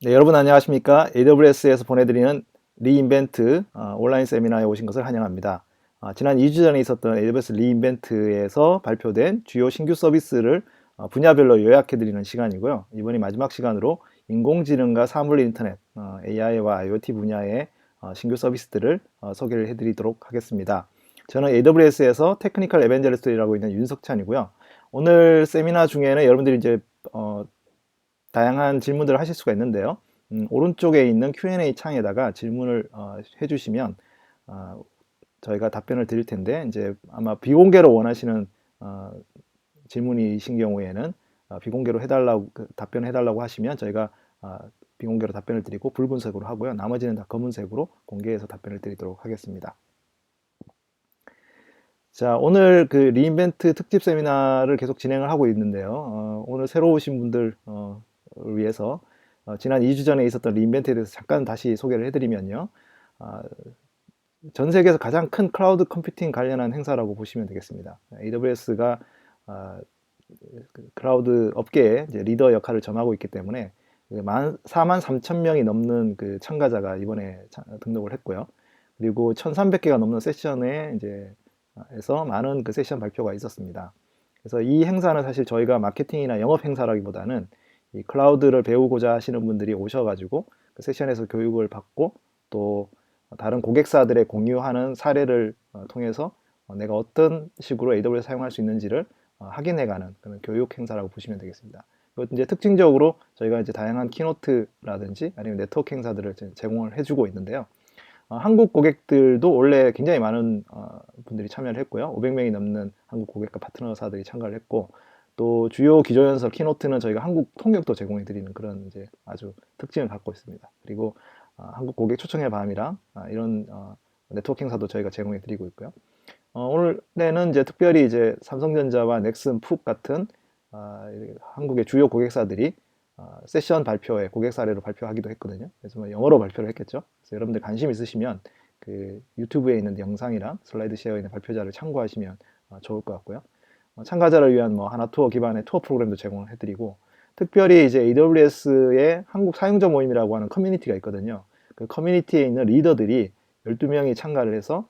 네, 여러분 안녕하십니까? AWS에서 보내드리는 리인벤트 온라인 세미나에 오신 것을 환영합니다. 지난 2주 전에 있었던 AWS 리인벤트에서 발표된 주요 신규 서비스를 분야별로 요약해드리는 시간이고요. 이번이 마지막 시간으로 인공지능과 사물 인터넷, AI와 IoT 분야의 신규 서비스들을 소개를 해드리도록 하겠습니다. 저는 AWS에서 테크니컬 에벤젤리스트라고 있는 윤석찬이고요. 오늘 세미나 중에는 여러분들이 이제 다양한 질문들을 하실 수가 있는데요. 오른쪽에 있는 Q&A 창에다가 질문을 해주시면 저희가 답변을 드릴 텐데, 이제 아마 비공개로 원하시는 질문이신 경우에는 비공개로 해달라고 답변해달라고 하시면 저희가 비공개로 답변을 드리고 붉은색으로 하고요. 나머지는 다 검은색으로 공개해서 답변을 드리도록 하겠습니다. 자, 오늘 그 리인벤트 특집 세미나를 계속 진행을 하고 있는데요. 오늘 새로 오신 분들 위해서 지난 2주 전에 있었던 리인벤트에 대해서 잠깐 다시 소개를 해드리면요. 아, 전 세계에서 가장 큰 클라우드 컴퓨팅 관련한 행사라고 보시면 되겠습니다. AWS가 클라우드 업계의 이제 리더 역할을 점하고 있기 때문에 4만 3천 명이 넘는 그 참가자가 이번에 등록을 했고요. 그리고 1,300개가 넘는 세션에 이제 에서 많은 그 세션 발표가 있었습니다. 그래서 이 행사는 사실 저희가 마케팅이나 영업 행사라기보다는 이 클라우드를 배우고자 하시는 분들이 오셔가지고 그 세션에서 교육을 받고 또 다른 고객사들의 공유하는 사례를 통해서 내가 어떤 식으로 AWS 사용할 수 있는지를 확인해가는 그런 교육 행사라고 보시면 되겠습니다. 그리고 이제 특징적으로 저희가 이제 다양한 키노트라든지 아니면 네트워크 행사들을 제공을 해주고 있는데요. 한국 고객들도 원래 굉장히 많은 분들이 참여를 했고요. 500명이 넘는 한국 고객과 파트너사들이 참가를 했고, 또 주요 기조연설 키노트는 저희가 한국 통역도 제공해 드리는 그런 이제 아주 특징을 갖고 있습니다. 그리고 한국 고객 초청의 밤이랑 이런 네트워크 행사도 저희가 제공해 드리고 있고요. 오늘에는 이제 특별히 이제 삼성전자와 넥슨, 푹 같은 한국의 주요 고객사들이 세션 발표에 고객 사례로 발표하기도 했거든요. 그래서 뭐 영어로 발표를 했겠죠. 그래서 여러분들 관심 있으시면 그 유튜브에 있는 영상이랑 슬라이드 쉐어에 있는 발표자를 참고하시면 좋을 것 같고요. 참가자를 위한 뭐 하나 투어 기반의 투어 프로그램도 제공을 해드리고, 특별히 이제 AWS의 한국 사용자 모임이라고 하는 커뮤니티가 있거든요. 그 커뮤니티에 있는 리더들이 12명이 참가를 해서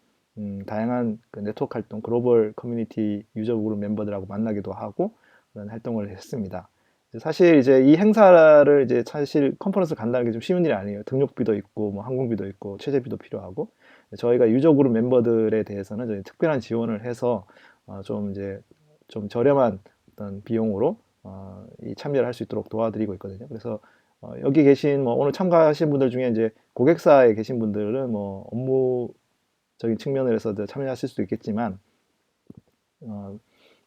다양한 그 네트워크 활동, 글로벌 커뮤니티 유저 그룹 멤버들하고 만나기도 하고 그런 활동을 했습니다. 사실 이제 이 행사를 이제 사실 컨퍼런스 간다는 게 좀 쉬운 일이 아니에요. 등록비도 있고, 뭐 항공비도 있고, 체재비도 필요하고. 저희가 유저 그룹 멤버들에 대해서는 저희 특별한 지원을 해서 좀 이제 좀 저렴한 어떤 비용으로 이 참여를 할 수 있도록 도와드리고 있거든요. 그래서 여기 계신 뭐 오늘 참가하신 분들 중에 이제 고객사에 계신 분들은 뭐 업무적인 측면에서도 참여하실 수도 있겠지만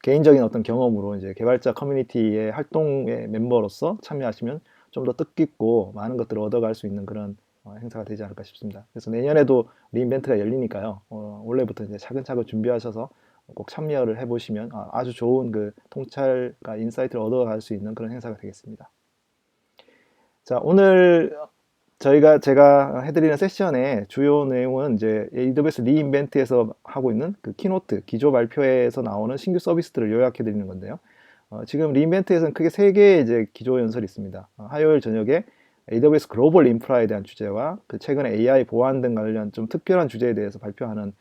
개인적인 어떤 경험으로 이제 개발자 커뮤니티의 활동의 멤버로서 참여하시면 좀 더 뜻깊고 많은 것들을 얻어갈 수 있는 그런 행사가 되지 않을까 싶습니다. 그래서 내년에도 리인벤트가 열리니까요. 올해부터 이제 차근차근 준비하셔서 꼭 참여를 해보시면 아주 좋은 그 통찰과 인사이트를 얻어갈 수 있는 그런 행사가 되겠습니다. 자, 오늘 제가 해드리는 세션의 주요 내용은 이제 AWS 리인벤트에서 하고 있는 그 키노트, 기조 발표에서 나오는 신규 서비스들을 요약해 드리는 건데요. 지금 리인벤트에서는 크게 세 개의 이제 기조 연설이 있습니다. 화요일 저녁에 AWS 글로벌 인프라에 대한 주제와 그 최근에 AI 보안 등 관련 좀 특별한 주제에 대해서 발표하는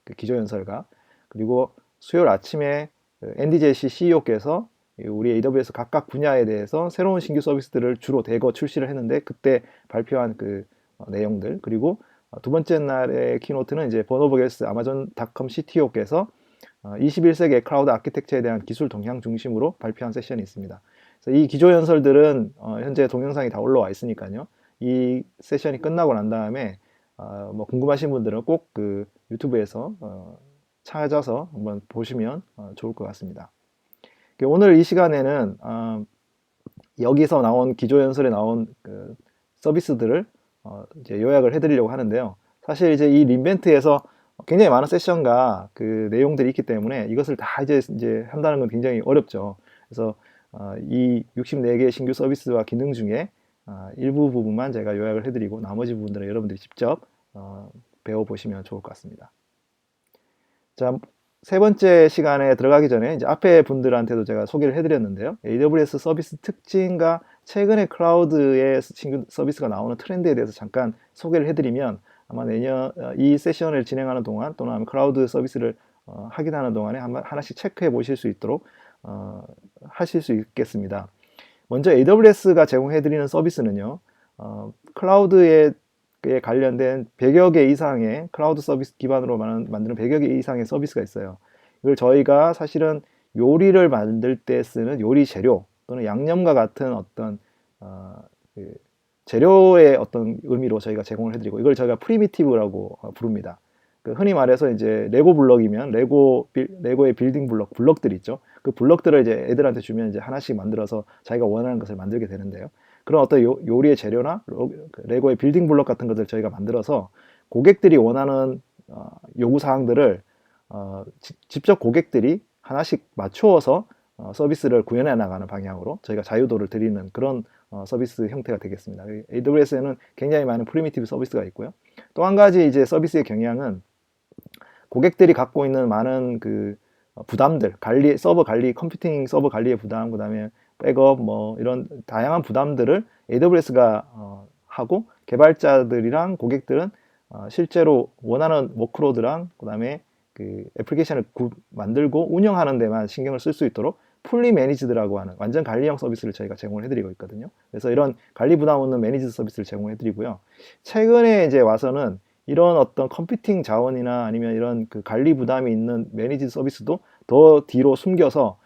그 기조 연설과, 그리고 수요일 아침에 앤디 제시 CEO께서 우리 AWS 각각 분야에 대해서 새로운 신규 서비스들을 주로 대거 출시를 했는데 그때 발표한 그 내용들, 그리고 두 번째 날의 키노트는 이제 버너버게스 아마존닷컴 CTO께서 21세기의 클라우드 아키텍처에 대한 기술 동향 중심으로 발표한 세션이 있습니다. 그래서 이 기조 연설들은 현재 동영상이 다 올라와 있으니까요. 이 세션이 끝나고 난 다음에 뭐 궁금하신 분들은 꼭 그 유튜브에서 찾아서 한번 보시면 좋을 것 같습니다. 오늘 이 시간에는 여기서 나온 기조연설에 나온 그 서비스들을 이제 요약을 해드리려고 하는데요. 사실 이제 이 린벤트에서 굉장히 많은 세션과 그 내용들이 있기 때문에 이것을 다 이제 한다는 건 굉장히 어렵죠. 그래서 이 64개의 신규 서비스와 기능 중에 일부 부분만 제가 요약을 해드리고 나머지 부분들은 여러분들이 직접 배워보시면 좋을 것 같습니다. 자, 세 번째 시간에 들어가기 전에 이제 앞에 분들한테도 제가 소개를 해드렸는데요. AWS 서비스 특징과 최근에 클라우드의 신규 서비스가 나오는 트렌드에 대해서 잠깐 소개를 해드리면 아마 내년 이 세션을 진행하는 동안 또는 클라우드 서비스를 확인하는 동안에 하나씩 체크해 보실 수 있도록 하실 수 있겠습니다. 먼저 AWS가 제공해드리는 서비스는요, 클라우드에 관련된 100여 개 이상의 클라우드 서비스 기반으로 만드는 100여 개 이상의 서비스가 있어요. 이걸 저희가 사실은 요리를 만들 때 쓰는 요리 재료 또는 양념과 같은 어떤 그 재료의 어떤 의미로 저희가 제공을 해드리고 이걸 저희가 프리미티브라고 부릅니다. 그 흔히 말해서 이제 레고 블럭이면 레고의 빌딩 블럭들 있죠. 그 블럭들을 이제 애들한테 주면 이제 하나씩 만들어서 자기가 원하는 것을 만들게 되는데요. 그런 어떤 요리의 재료나 레고의 빌딩 블럭 같은 것들 저희가 만들어서 고객들이 원하는 요구 사항들을 직접 고객들이 하나씩 맞추어서 서비스를 구현해 나가는 방향으로 저희가 자유도를 드리는 그런 서비스 형태가 되겠습니다. AWS에는 굉장히 많은 프리미티브 서비스가 있고요. 또 한 가지 이제 서비스의 경향은 고객들이 갖고 있는 많은 그 부담들, 서버 관리, 컴퓨팅 서버 관리의 부담, 그다음에 백업 뭐 이런 다양한 부담들을 AWS가 하고 개발자들이랑 고객들은 실제로 원하는 워크로드랑 그다음에 그 애플리케이션을 만들고 운영하는 데만 신경을 쓸 수 있도록 풀리 매니지드라고 하는 완전 관리형 서비스를 저희가 제공을 해드리고 있거든요. 그래서 이런 관리 부담 없는 매니지드 서비스를 제공해드리고요. 최근에 이제 와서는 이런 어떤 컴퓨팅 자원이나 아니면 이런 그 관리 부담이 있는 매니지드 서비스도 더 뒤로 숨겨서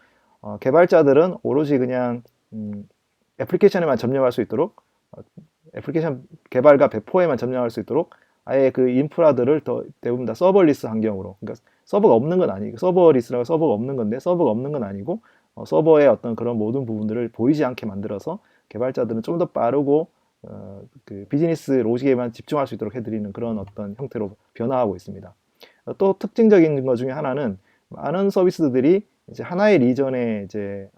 개발자들은 오로지 그냥 애플리케이션에만 점령할 수 있도록 애플리케이션 개발과 배포에만 점령할 수 있도록 아예 그 인프라들을 대부분 다 서버리스 환경으로, 그러니까 서버가 없는 건 아니고, 서버리스라고 서버가 없는 건데 서버가 없는 건 아니고 서버의 어떤 그런 모든 부분들을 보이지 않게 만들어서 개발자들은 좀 더 빠르고 그 비즈니스 로직에만 집중할 수 있도록 해드리는 그런 어떤 형태로 변화하고 있습니다. 또 특징적인 것 중에 하나는 많은 서비스들이 이제 하나의 리전에 이제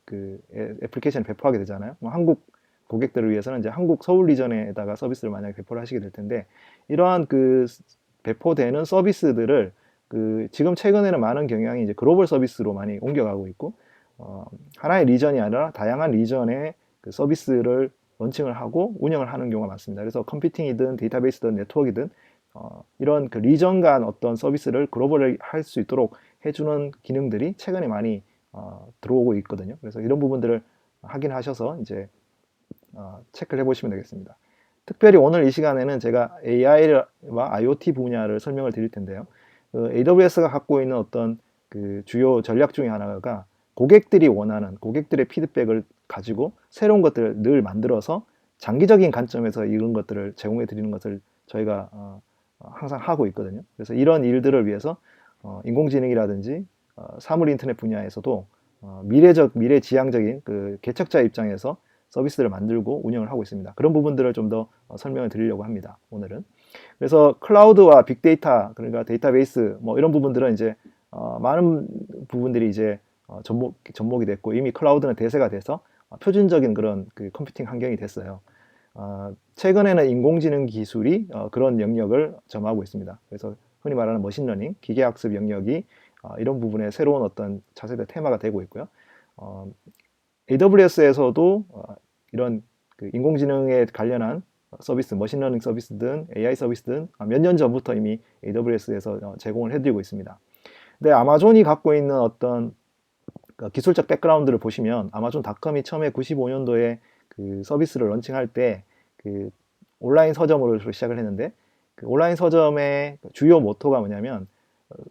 그 애플리케이션을 배포하게 되잖아요. 뭐 한국 고객들을 위해서는 이제 한국 서울 리전에다가 서비스를 만약에 배포를 하시게 될 텐데 이러한 그 배포되는 서비스들을 그 지금 최근에는 많은 경향이 이제 글로벌 서비스로 많이 옮겨가고 있고 하나의 리전이 아니라 다양한 리전의 그 서비스를 런칭을 하고 운영을 하는 경우가 많습니다. 그래서 컴퓨팅이든 데이터베이스든 네트워크이든 이런 그 리전 간 어떤 서비스를 글로벌을 할 수 있도록 해주는 기능들이 최근에 많이 들어오고 있거든요. 그래서 이런 부분들을 확인하셔서 이제 체크를 해보시면 되겠습니다. 특별히 오늘 이 시간에는 제가 AI와 IoT 분야를 설명을 드릴 텐데요. AWS가 갖고 있는 어떤 그 주요 전략 중에 하나가 고객들이 원하는 고객들의 피드백을 가지고 새로운 것들을 늘 만들어서 장기적인 관점에서 이런 것들을 제공해 드리는 것을 저희가 항상 하고 있거든요. 그래서 이런 일들을 위해서 인공지능이라든지 사물 인터넷 분야에서도 미래지향적인 그 개척자 입장에서 서비스를 만들고 운영을 하고 있습니다. 그런 부분들을 좀 더 설명을 드리려고 합니다. 오늘은. 그래서 클라우드와 빅데이터, 그러니까 데이터베이스 뭐 이런 부분들은 이제 많은 부분들이 이제 접목이 됐고 이미 클라우드는 대세가 돼서 표준적인 그런 그 컴퓨팅 환경이 됐어요. 최근에는 인공지능 기술이 그런 영역을 점하고 있습니다. 그래서 흔히 말하는 머신러닝, 기계학습 영역이 이런 부분에 새로운 어떤 차세대 테마가 되고 있고요. AWS에서도 이런 그 인공지능에 관련한 서비스, 머신러닝 서비스든 AI 서비스든 몇 년 전부터 이미 AWS에서 제공을 해드리고 있습니다. 근데 아마존이 갖고 있는 어떤 기술적 백그라운드를 보시면 아마존닷컴이 처음에 95년도에 그 서비스를 런칭할 때 그 온라인 서점으로 시작을 했는데 그 온라인 서점의 주요 모토가 뭐냐면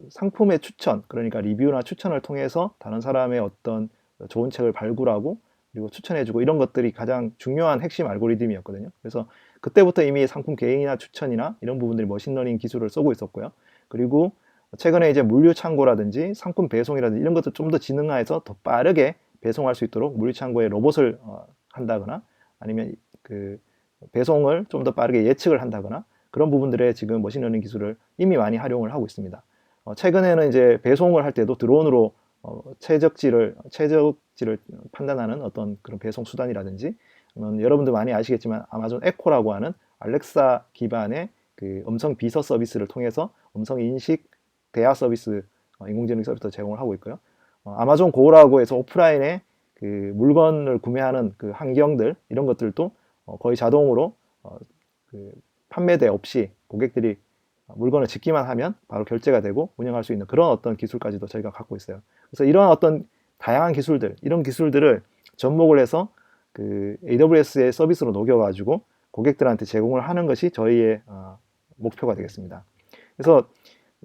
상품의 추천, 그러니까 리뷰나 추천을 통해서 다른 사람의 어떤 좋은 책을 발굴하고 그리고 추천해주고 이런 것들이 가장 중요한 핵심 알고리즘이었거든요. 그래서 그때부터 이미 상품 개인이나 추천이나 이런 부분들이 머신러닝 기술을 쓰고 있었고요. 그리고 최근에 이제 물류 창고라든지 상품 배송이라든지 이런 것도 좀 더 지능화해서 더 빠르게 배송할 수 있도록 물류 창고에 로봇을 한다거나 아니면 그 배송을 좀 더 빠르게 예측을 한다거나 그런 부분들에 지금 머신러닝 기술을 이미 많이 활용을 하고 있습니다. 최근에는 이제 배송을 할 때도 드론으로 최적지를 판단하는 어떤 그런 배송 수단이라든지 여러분들 많이 아시겠지만 아마존 에코라고 하는 알렉사 기반의 그 음성 비서 서비스를 통해서 음성 인식 대화 서비스 인공지능 서비스 제공을 하고 있고요. 아마존 고라고 해서 오프라인에 그 물건을 구매하는 그 환경들 이런 것들도 거의 자동으로 그 판매대 없이 고객들이 물건을 짓기만 하면 바로 결제가 되고 운영할 수 있는 그런 어떤 기술까지도 저희가 갖고 있어요. 그래서 이러한 어떤 다양한 기술들, 이런 기술들을 접목을 해서 그 AWS의 서비스로 녹여가지고 고객들한테 제공을 하는 것이 저희의 목표가 되겠습니다. 그래서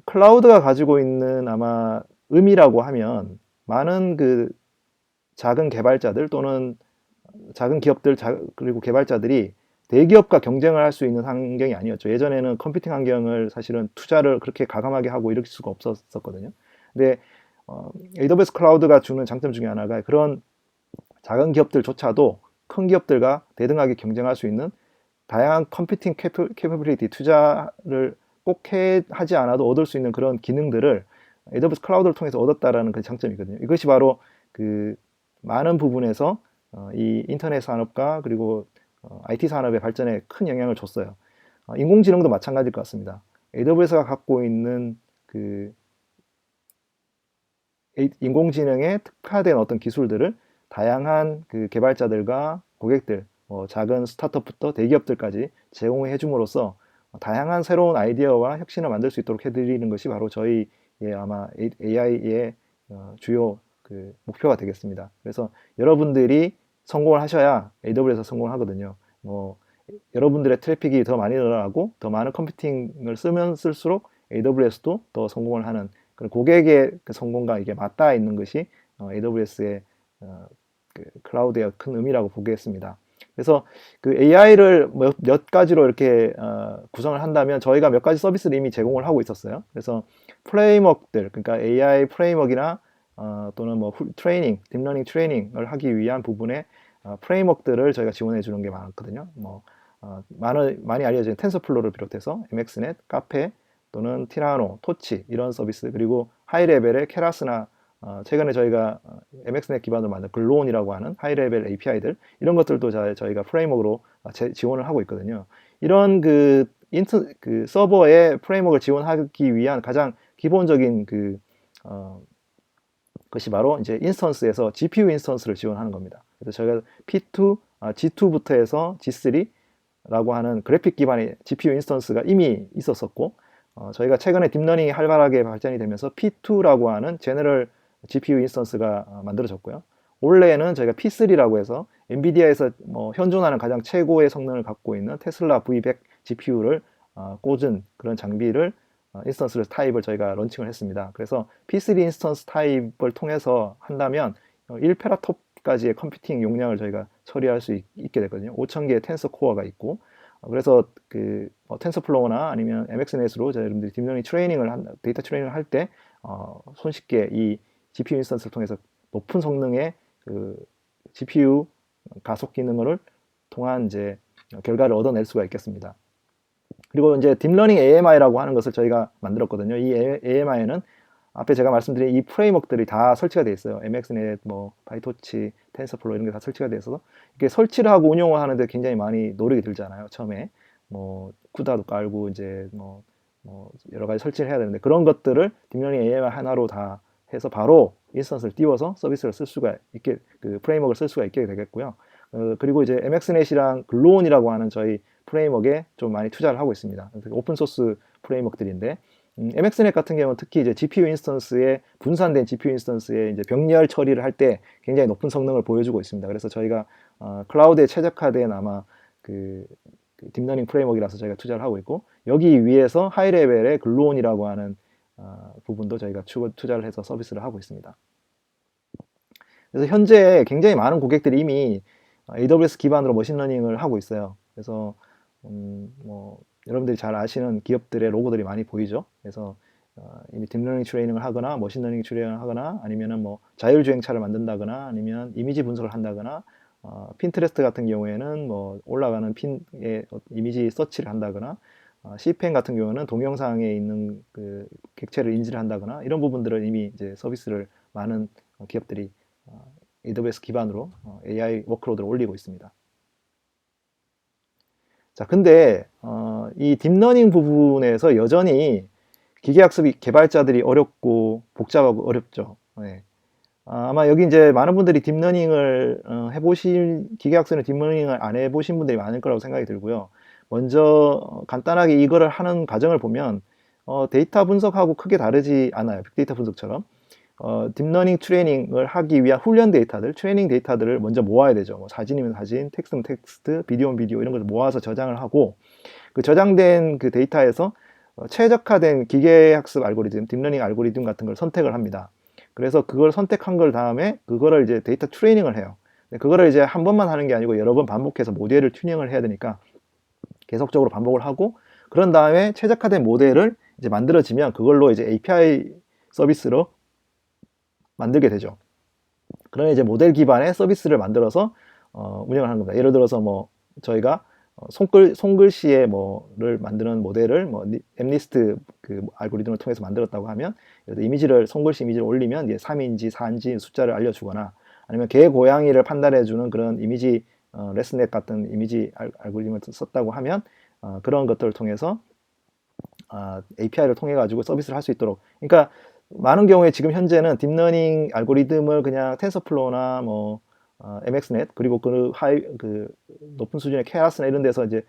클라우드가 가지고 있는 아마 의미라고 하면 많은 그 작은 개발자들 또는 작은 기업들 그리고 개발자들이 대기업과 경쟁을 할 수 있는 환경이 아니었죠. 예전에는 컴퓨팅 환경을 사실은 투자를 그렇게 가감하게 하고 이럴 수가 없었거든요. 근데 AWS 클라우드가 주는 장점 중에 하나가 그런 작은 기업들조차도 큰 기업들과 대등하게 경쟁할 수 있는 다양한 컴퓨팅 캐퍼빌리티 투자를 꼭 하지 않아도 얻을 수 있는 그런 기능들을 AWS 클라우드를 통해서 얻었다라는 그 장점이거든요. 이것이 바로 그 많은 부분에서 이 인터넷 산업과 그리고 IT 산업의 발전에 큰 영향을 줬어요. 인공지능도 마찬가지일 것 같습니다. AWS가 갖고 있는 그 인공지능에 특화된 어떤 기술들을 다양한 그 개발자들과 고객들, 작은 스타트업부터 대기업들까지 제공해 줌으로써 다양한 새로운 아이디어와 혁신을 만들 수 있도록 해드리는 것이 바로 저희의 아마 AI의 주요 그 목표가 되겠습니다. 그래서 여러분들이 성공을 하셔야 AWS가 성공을 하거든요. 여러분들의 트래픽이 더 많이 늘어나고 더 많은 컴퓨팅을 쓰면 쓸수록 AWS도 더 성공을 하는 그런 고객의 그 성공과 이게 맞닿아 있는 것이 AWS의 그 클라우드의 큰 의미라고 보겠습니다. 그래서 그 AI를 몇 가지로 이렇게 구성을 한다면 저희가 몇 가지 서비스를 이미 제공을 하고 있었어요. 그래서 프레임워크들, 그러니까 AI 프레임워크나 또는 뭐 트레이닝, 딥러닝 트레이닝을 하기 위한 부분에 프레임워크들을 저희가 지원해 주는 게 많거든요. 많이 알려진 텐서플로우를 비롯해서 MXNet, 카페 또는 티라노, 토치 이런 서비스 그리고 하이 레벨의 케라스나 최근에 저희가 MXNet 기반으로 만든 글로온이라고 하는 하이 레벨 API들 이런 것들도 저희가 프레임워크로 지원을 하고 있거든요. 이런 그 서버의 프레임워크를 지원하기 위한 가장 기본적인 것이 바로 이제 인스턴스에서 GPU 인스턴스를 지원하는 겁니다. 그래서 저희가 P2, G2부터 해서 G3라고 하는 그래픽 기반의 GPU 인스턴스가 이미 있었었고, 저희가 최근에 딥러닝이 활발하게 발전이 되면서 P2라고 하는 제너럴 GPU 인스턴스가 만들어졌고요. 올해는 저희가 P3라고 해서 엔비디아에서 현존하는 가장 최고의 성능을 갖고 있는 테슬라 V100 GPU를 꽂은 그런 장비를 인스턴스 타입을 저희가 런칭을 했습니다. 그래서 P3 인스턴스 타입을 통해서 한다면 1페라톱까지의 컴퓨팅 용량을 저희가 처리할 수 있게 됐거든요. 5,000개의 텐서 코어가 있고, 그래서 그 텐서플로우나 아니면 MXNet으로 여러분들이 딥러닝 데이터 트레이닝을 할 때 손쉽게 이 GPU 인스턴스를 통해서 높은 성능의 그 GPU 가속 기능을 통한 이제 결과를 얻어낼 수가 있겠습니다. 그리고 이제 딥러닝 AMI라고 하는 것을 저희가 만들었거든요. 이 AMI는 앞에 제가 말씀드린 이 프레임워크들이 다 설치가 되어 있어요. MXNet, 바이토치, 텐서플로우 이런 게 다 설치가 되어 있어서 이렇게 설치를 하고 운영을 하는데 굉장히 많이 노력이 들잖아요. 처음에 쿠다도 깔고 이제 여러 가지 설치를 해야 되는데 그런 것들을 딥러닝 AMI 하나로 다 해서 바로 인스턴스를 띄워서 서비스를 쓸 수가 있게 그 프레임워크를 쓸 수가 있게 되겠고요. 그리고 이제 MXNet이랑 글로온이라고 하는 저희 프레임워크에 좀 많이 투자를 하고 있습니다. 오픈소스 프레임워크들인데 MXNet 같은 경우는 특히 이제 GPU 인스턴스에 분산된 GPU 인스턴스에 이제 병렬 처리를 할 때 굉장히 높은 성능을 보여주고 있습니다. 그래서 저희가 클라우드에 최적화된 아마 그 딥러닝 프레임워크라서 저희가 투자를 하고 있고 여기 위에서 하이 레벨의 글로온이라고 하는 부분도 저희가 투자를 해서 서비스를 하고 있습니다. 그래서 현재 굉장히 많은 고객들이 이미 AWS 기반으로 머신러닝을 하고 있어요. 그래서 여러분들이 잘 아시는 기업들의 로고들이 많이 보이죠. 그래서 이미 딥러닝 트레이닝을 하거나 머신러닝 트레이닝을 하거나 아니면은 자율주행차를 만든다거나 아니면 이미지 분석을 한다거나 핀트레스트 같은 경우에는 올라가는 핀의 이미지 서치를 한다거나 CPN 같은 경우는 동영상에 있는 그 객체를 인지를 한다거나 이런 부분들을 이미 이제 서비스를 많은 기업들이 AWS 기반으로 AI 워크로드를 올리고 있습니다. 자, 근데 이 딥러닝 부분에서 여전히 기계학습 개발자들이 어렵고 복잡하고 어렵죠. 네. 아마 여기 이제 많은 분들이 딥러닝을 기계학습은 딥러닝을 안 해보신 분들이 많을 거라고 생각이 들고요. 먼저 간단하게 이거를 하는 과정을 보면 데이터 분석하고 크게 다르지 않아요. 빅데이터 분석처럼. 딥러닝 트레이닝을 하기 위한 훈련 데이터들, 트레이닝 데이터들을 먼저 모아야 되죠. 뭐 사진이면 사진, 텍스트면 텍스트, 비디오면 비디오 이런 것을 모아서 저장을 하고 그 저장된 그 데이터에서 최적화된 기계학습 알고리즘, 딥러닝 알고리즘 같은 걸 선택을 합니다. 그래서 그걸 선택한 걸 다음에 그거를 이제 데이터 트레이닝을 해요. 그거를 이제 한 번만 하는 게 아니고 여러 번 반복해서 모델을 튜닝을 해야 되니까 계속적으로 반복을 하고 그런 다음에 최적화된 모델을 이제 만들어지면 그걸로 이제 API 서비스로 만들게 되죠. 그러면 이제 모델 기반의 서비스를 만들어서 운영을 하는 겁니다. 예를 들어서 뭐 저희가 손글씨의 뭐를 만드는 모델을 뭐 엠리스트 그 알고리즘을 통해서 만들었다고 하면 손글씨 이미지를 올리면 이제 3인지 4인지 숫자를 알려주거나 아니면 개 고양이를 판단해주는 그런 이미지 레스넷 같은 이미지 알고리즘을 썼다고 하면 그런 것들을 통해서 API를 통해 가지고 서비스를 할 수 있도록. 그러니까 많은 경우에 지금 현재는 딥러닝 알고리즘을 그냥 텐서플로우나 뭐 MXNet 그리고 그 높은 수준의 케라스나 이런 데서 이제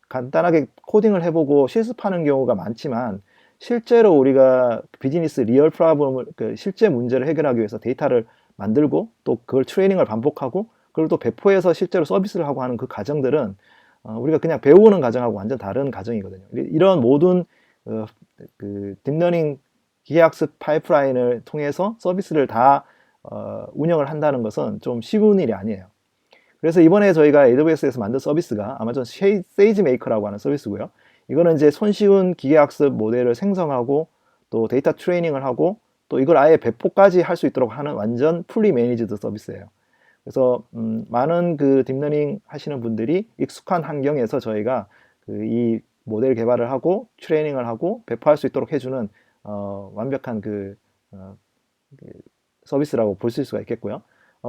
간단하게 코딩을 해보고 실습하는 경우가 많지만 실제로 우리가 비즈니스 리얼 프로블럼을 그 실제 문제를 해결하기 위해서 데이터를 만들고 또 그걸 트레이닝을 반복하고 그걸 또 배포해서 실제로 서비스를 하고 하는 그 과정들은 우리가 그냥 배우는 과정하고 완전 다른 과정이거든요. 이런 모든 그 딥러닝 기계학습 파이프라인을 통해서 서비스를 다 운영을 한다는 것은 좀 쉬운 일이 아니에요. 그래서 이번에 저희가 AWS에서 만든 서비스가 아마존 세이지 메이커라고 하는 서비스고요. 이거는 이제 손쉬운 기계학습 모델을 생성하고 또 데이터 트레이닝을 하고 또 이걸 아예 배포까지 할 수 있도록 하는 완전 풀리 매니지드 서비스예요. 그래서 많은 그 딥러닝 하시는 분들이 익숙한 환경에서 저희가 이 모델 개발을 하고 트레이닝을 하고 배포할 수 있도록 해주는 완벽한 그 서비스라고 볼 수가 있겠고요.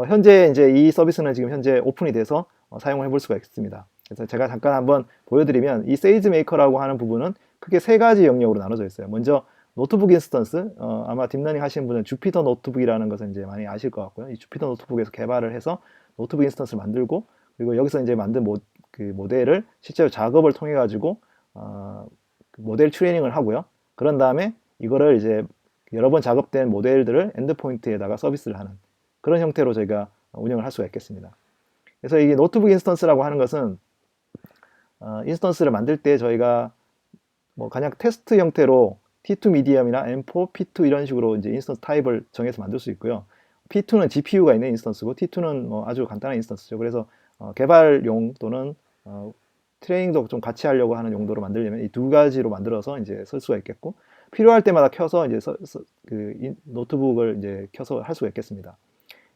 현재 이제 이 서비스는 지금 현재 오픈이 돼서 사용을 해볼 수가 있습니다. 그래서 제가 잠깐 한번 보여드리면 이 세이지 메이커라고 하는 부분은 크게 세 가지 영역으로 나눠져 있어요. 먼저 노트북 인스턴스, 아마 딥러닝 하시는 분은 주피터 노트북이라는 것을 이제 많이 아실 것 같고요. 이 주피터 노트북에서 개발을 해서 노트북 인스턴스를 만들고 그리고 여기서 이제 만든 그 모델을 실제로 작업을 통해 가지고 모델 트레이닝을 하고요. 그런 다음에 이거를 이제 여러 번 작업된 모델들을 엔드포인트에다가 서비스를 하는 그런 형태로 저희가 운영을 할 수가 있겠습니다. 그래서 이게 노트북 인스턴스라고 하는 것은 인스턴스를 만들 때 저희가 뭐 그냥 테스트 형태로 T2 미디엄이나 M4, P2 이런 식으로 이제 인스턴스 타입을 정해서 만들 수 있고요. P2는 GPU가 있는 인스턴스고 T2는 뭐 아주 간단한 인스턴스죠. 그래서 개발용 또는 트레이닝도 좀 같이 하려고 하는 용도로 만들려면 이 두 가지로 만들어서 이제 쓸 수가 있겠고 필요할 때마다 켜서 이제 노트북을 이제 켜서 할 수가 있겠습니다.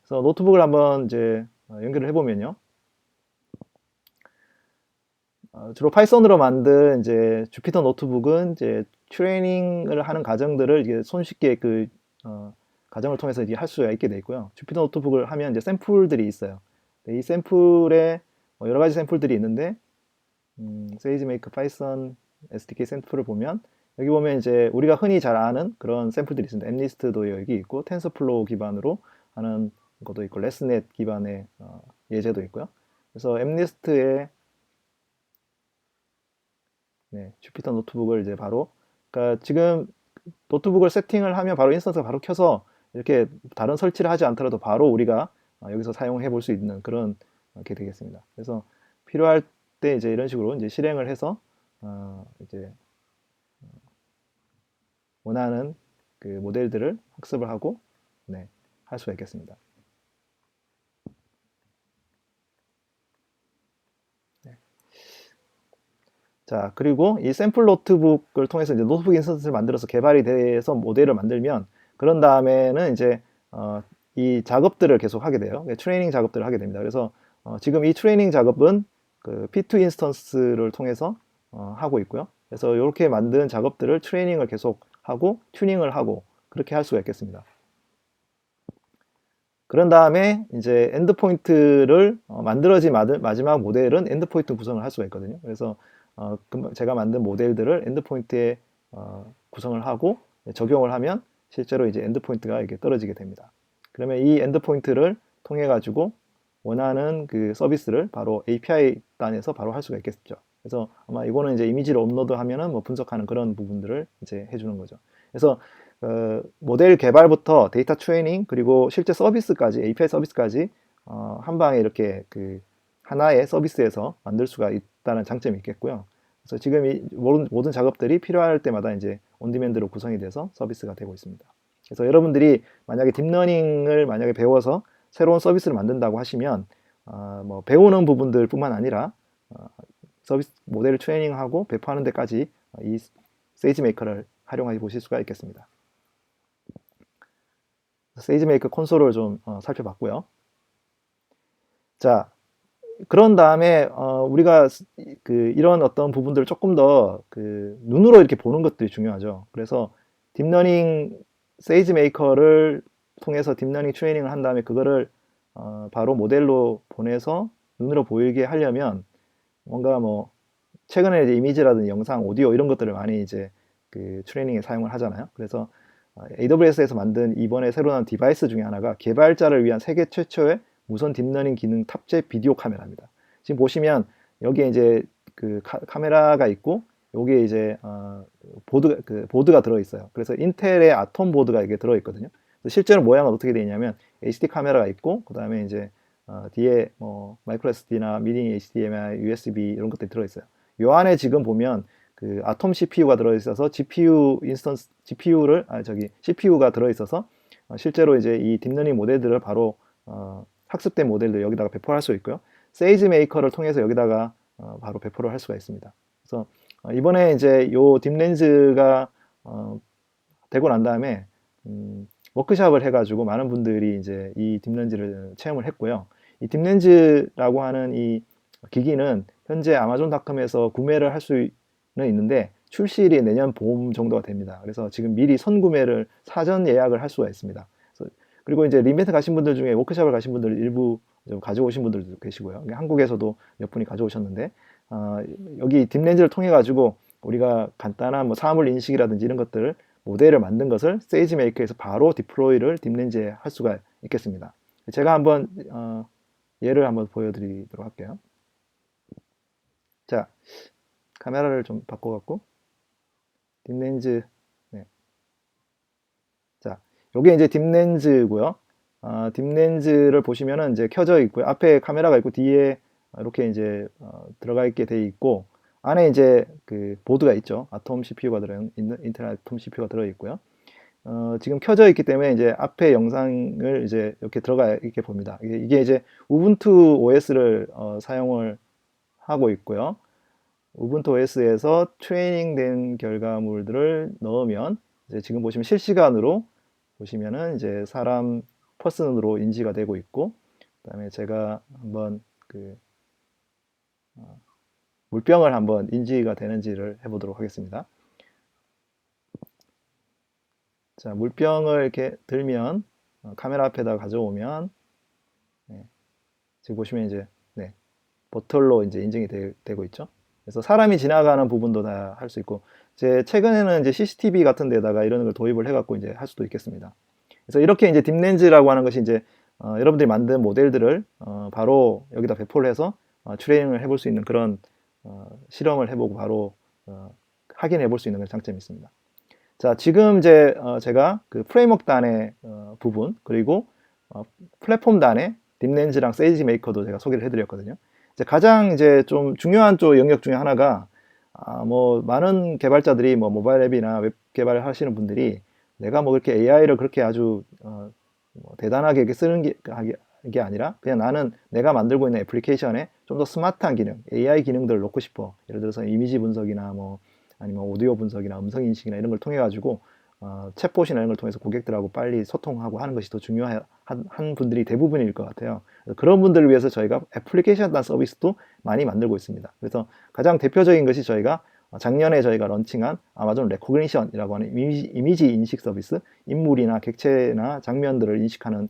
그래서 노트북을 한번 이제 연결을 해보면요. 주로 파이썬으로 만든 이제 주피터 노트북은 이제 트레이닝을 하는 과정들을 이게 손쉽게 과정을 통해서 이제 할 수가 있게 돼 있고요. 주피터 노트북을 하면 이제 샘플들이 있어요. 이 샘플에 여러 가지 샘플들이 있는데 세이지메이커 파이썬 SDK 샘플을 보면 여기 보면 이제 우리가 흔히 잘 아는 그런 샘플들이 있습니다. 엠리스트도 여기 있고 텐서플로우 기반으로 하는 것도 있고 레스넷 기반의 예제도 있고요. 그래서 엠리스트에 주피터 노트북을 이제 바로 그러니까 지금 노트북을 세팅을 하면 바로 인스턴스가 바로 켜서 이렇게 다른 설치를 하지 않더라도 바로 우리가 여기서 사용해 볼 수 있는 그런 게 되겠습니다. 그래서 필요할 때 이제 이런 식으로 이제 실행을 해서 이제 원하는 그 모델들을 학습을 하고 할 수가 있겠습니다. 자, 그리고 이 샘플 노트북을 통해서 이제 노트북 인스턴스를 만들어서 개발이 돼서 모델을 만들면 그런 다음에는 이제 이 작업들을 계속 하게 돼요. 트레이닝 작업들을 하게 됩니다. 그래서 지금 이 트레이닝 작업은 그 P2 인스턴스를 통해서 하고 있고요. 그래서 이렇게 만든 작업들을 트레이닝을 계속 하고 튜닝을 하고 그렇게 할 수가 있겠습니다. 그런 다음에 이제 엔드포인트를 만들어진 마지막 모델은 엔드포인트 구성을 할 수가 있거든요. 그래서 제가 만든 모델들을 엔드포인트에 구성을 하고 적용을 하면 실제로 이제 엔드포인트가 이렇게 떨어지게 됩니다. 그러면 이 엔드포인트를 통해 가지고 원하는 그 서비스를 바로 API 단에서 바로 할 수가 있겠죠. 그래서 아마 이거는 이제 이미지를 업로드하면은 뭐 분석하는 그런 부분들을 이제 해주는 거죠. 그래서 모델 개발부터 데이터 트레이닝 그리고 실제 서비스까지 API 서비스까지 한 방에 이렇게 그 하나의 서비스에서 만들 수가 있다는 장점이 있겠고요. 그래서 지금 이 모든 작업들이 필요할 때마다 이제 온디맨드로 구성이 돼서 서비스가 되고 있습니다. 그래서 여러분들이 만약에 딥러닝을 만약에 배워서 새로운 서비스를 만든다고 하시면 뭐 배우는 부분들뿐만 아니라 서비스 모델을 트레이닝하고 배포하는 데까지 이 세이지메이커를 활용해 보실 수가 있겠습니다. 세이지메이커 콘솔을 좀 살펴봤고요. 자, 그런 다음에 우리가 이런 어떤 부분들을 조금 더 눈으로 이렇게 보는 것들이 중요하죠. 그래서 딥러닝 세이지메이커를 통해서 딥러닝 트레이닝을 한 다음에 그거를 바로 모델로 보내서 눈으로 보이게 하려면 뭔가 뭐 최근에 이제 이미지라든지 영상, 오디오 이런 것들을 많이 이제 그 트레이닝에 사용을 하잖아요. 그래서 AWS에서 만든 이번에 새로 나온 디바이스 중에 하나가 개발자를 위한 세계 최초의 무선 딥러닝 기능 탑재 비디오 카메라입니다. 지금 보시면 여기에 이제 그 카메라가 있고 여기에 이제 보드가 들어 있어요. 그래서 인텔의 아톰 보드가 이게 들어 있거든요. 실제로 모양은 어떻게 되어 있냐면 HD 카메라가 있고 그 다음에 이제 뒤에 뭐 마이크로 SD나 미니 HDMI, USB 이런 것들이 들어 있어요. 요 안에 지금 보면 그 아톰 CPU가 들어 있어서 CPU가 들어 있어서 실제로 이제 이 딥러닝 모델들을 바로 학습된 모델들 여기다가 배포할 수 있고요. 세이지 메이커를 통해서 여기다가 바로 배포를 할 수가 있습니다. 그래서 이번에 이제 요 딥렌즈가 되고 난 다음에 워크샵을 해가지고 많은 분들이 이제 이 딥렌즈를 체험을 했고요. 이 딥렌즈라고 하는 이 기기는 현재 아마존닷컴에서 구매를 할 수는 있는데 출시일이 내년 봄 정도가 됩니다. 그래서 지금 미리 선구매를 사전 예약을 할 수가 있습니다. 그리고 이제 리메트 가신 분들 중에 워크숍을 가신 분들 일부 좀 가져오신 분들도 계시고요. 한국에서도 몇 분이 가져오셨는데 여기 딥렌즈를 통해 가지고 우리가 간단한 뭐 사물 인식이라든지 이런 것들을 모델을 만든 것을 세이지메이커에서 바로 디플로이를 딥렌즈에 할 수가 있겠습니다. 제가 한번 예를 한번 보여드리도록 할게요. 자, 카메라를 좀 바꿔갖고 딥렌즈. 네. 자, 요게 이제 딥렌즈고요. 딥렌즈를 보시면은 이제 켜져 있고요. 앞에 카메라가 있고 뒤에 이렇게 이제 들어가 있게 돼 있고 안에 이제 그 보드가 있죠. 아톰 CPU가 들어있는 인텔 아톰 CPU가 들어 있고요. 지금 켜져 있기 때문에 이제 앞에 영상을 이제 이렇게 들어가 있게 봅니다. 이게 이제 우분투 OS를 사용을 하고 있고요. 우분투 OS에서 트레이닝된 결과물들을 넣으면 이제 지금 보시면 실시간으로 보시면은 이제 사람 퍼슨으로 인지가 되고 있고 그다음에 제가 한번 물병을 한번 인지가 되는지를 해보도록 하겠습니다. 자, 물병을 이렇게 들면 카메라 앞에다 가져오면 네, 지금 보시면 이제 네, 보틀로 이제 인증이 되고 있죠. 그래서 사람이 지나가는 부분도 다 할 수 있고 최근에는 이제 CCTV 같은 데다가 이런 걸 도입을 해갖고 이제 할 수도 있겠습니다. 그래서 이렇게 이제 딥렌즈라고 하는 것이 이제 여러분들이 만든 모델들을 바로 여기다 배포를 해서 트레이닝을 해볼 수 있는 그런 실험을 해보고 바로 확인해 볼 수 있는 그런 장점이 있습니다. 자, 지금 이제 제가 그 프레임워크 단의 부분 그리고 플랫폼 단의 딥렌즈랑 세이지 메이커도 제가 소개를 해드렸거든요. 이제 가장 이제 좀 중요한 쪽 영역 중에 하나가 뭐 많은 개발자들이 뭐 모바일 앱이나 웹 개발을 하시는 분들이 내가 뭐 그렇게 AI를 그렇게 아주 뭐 대단하게 이렇게 쓰는 게 아니라 그냥 나는 내가 만들고 있는 애플리케이션에 좀 더 스마트한 기능, AI 기능들을 넣고 싶어. 예를 들어서 이미지 분석이나 뭐 아니면 오디오 분석이나 음성 인식이나 이런 걸 통해 가지고 챗봇이나 이런 걸 통해서 고객들하고 빨리 소통하고 하는 것이 더 중요한 분들이 대부분일 것 같아요. 그런 분들을 위해서 저희가 애플리케이션 단 서비스도 많이 만들고 있습니다. 그래서 가장 대표적인 것이 저희가 작년에 저희가 런칭한 아마존 레코그니션이라고 하는 이미지 인식 서비스, 인물이나 객체나 장면들을 인식하는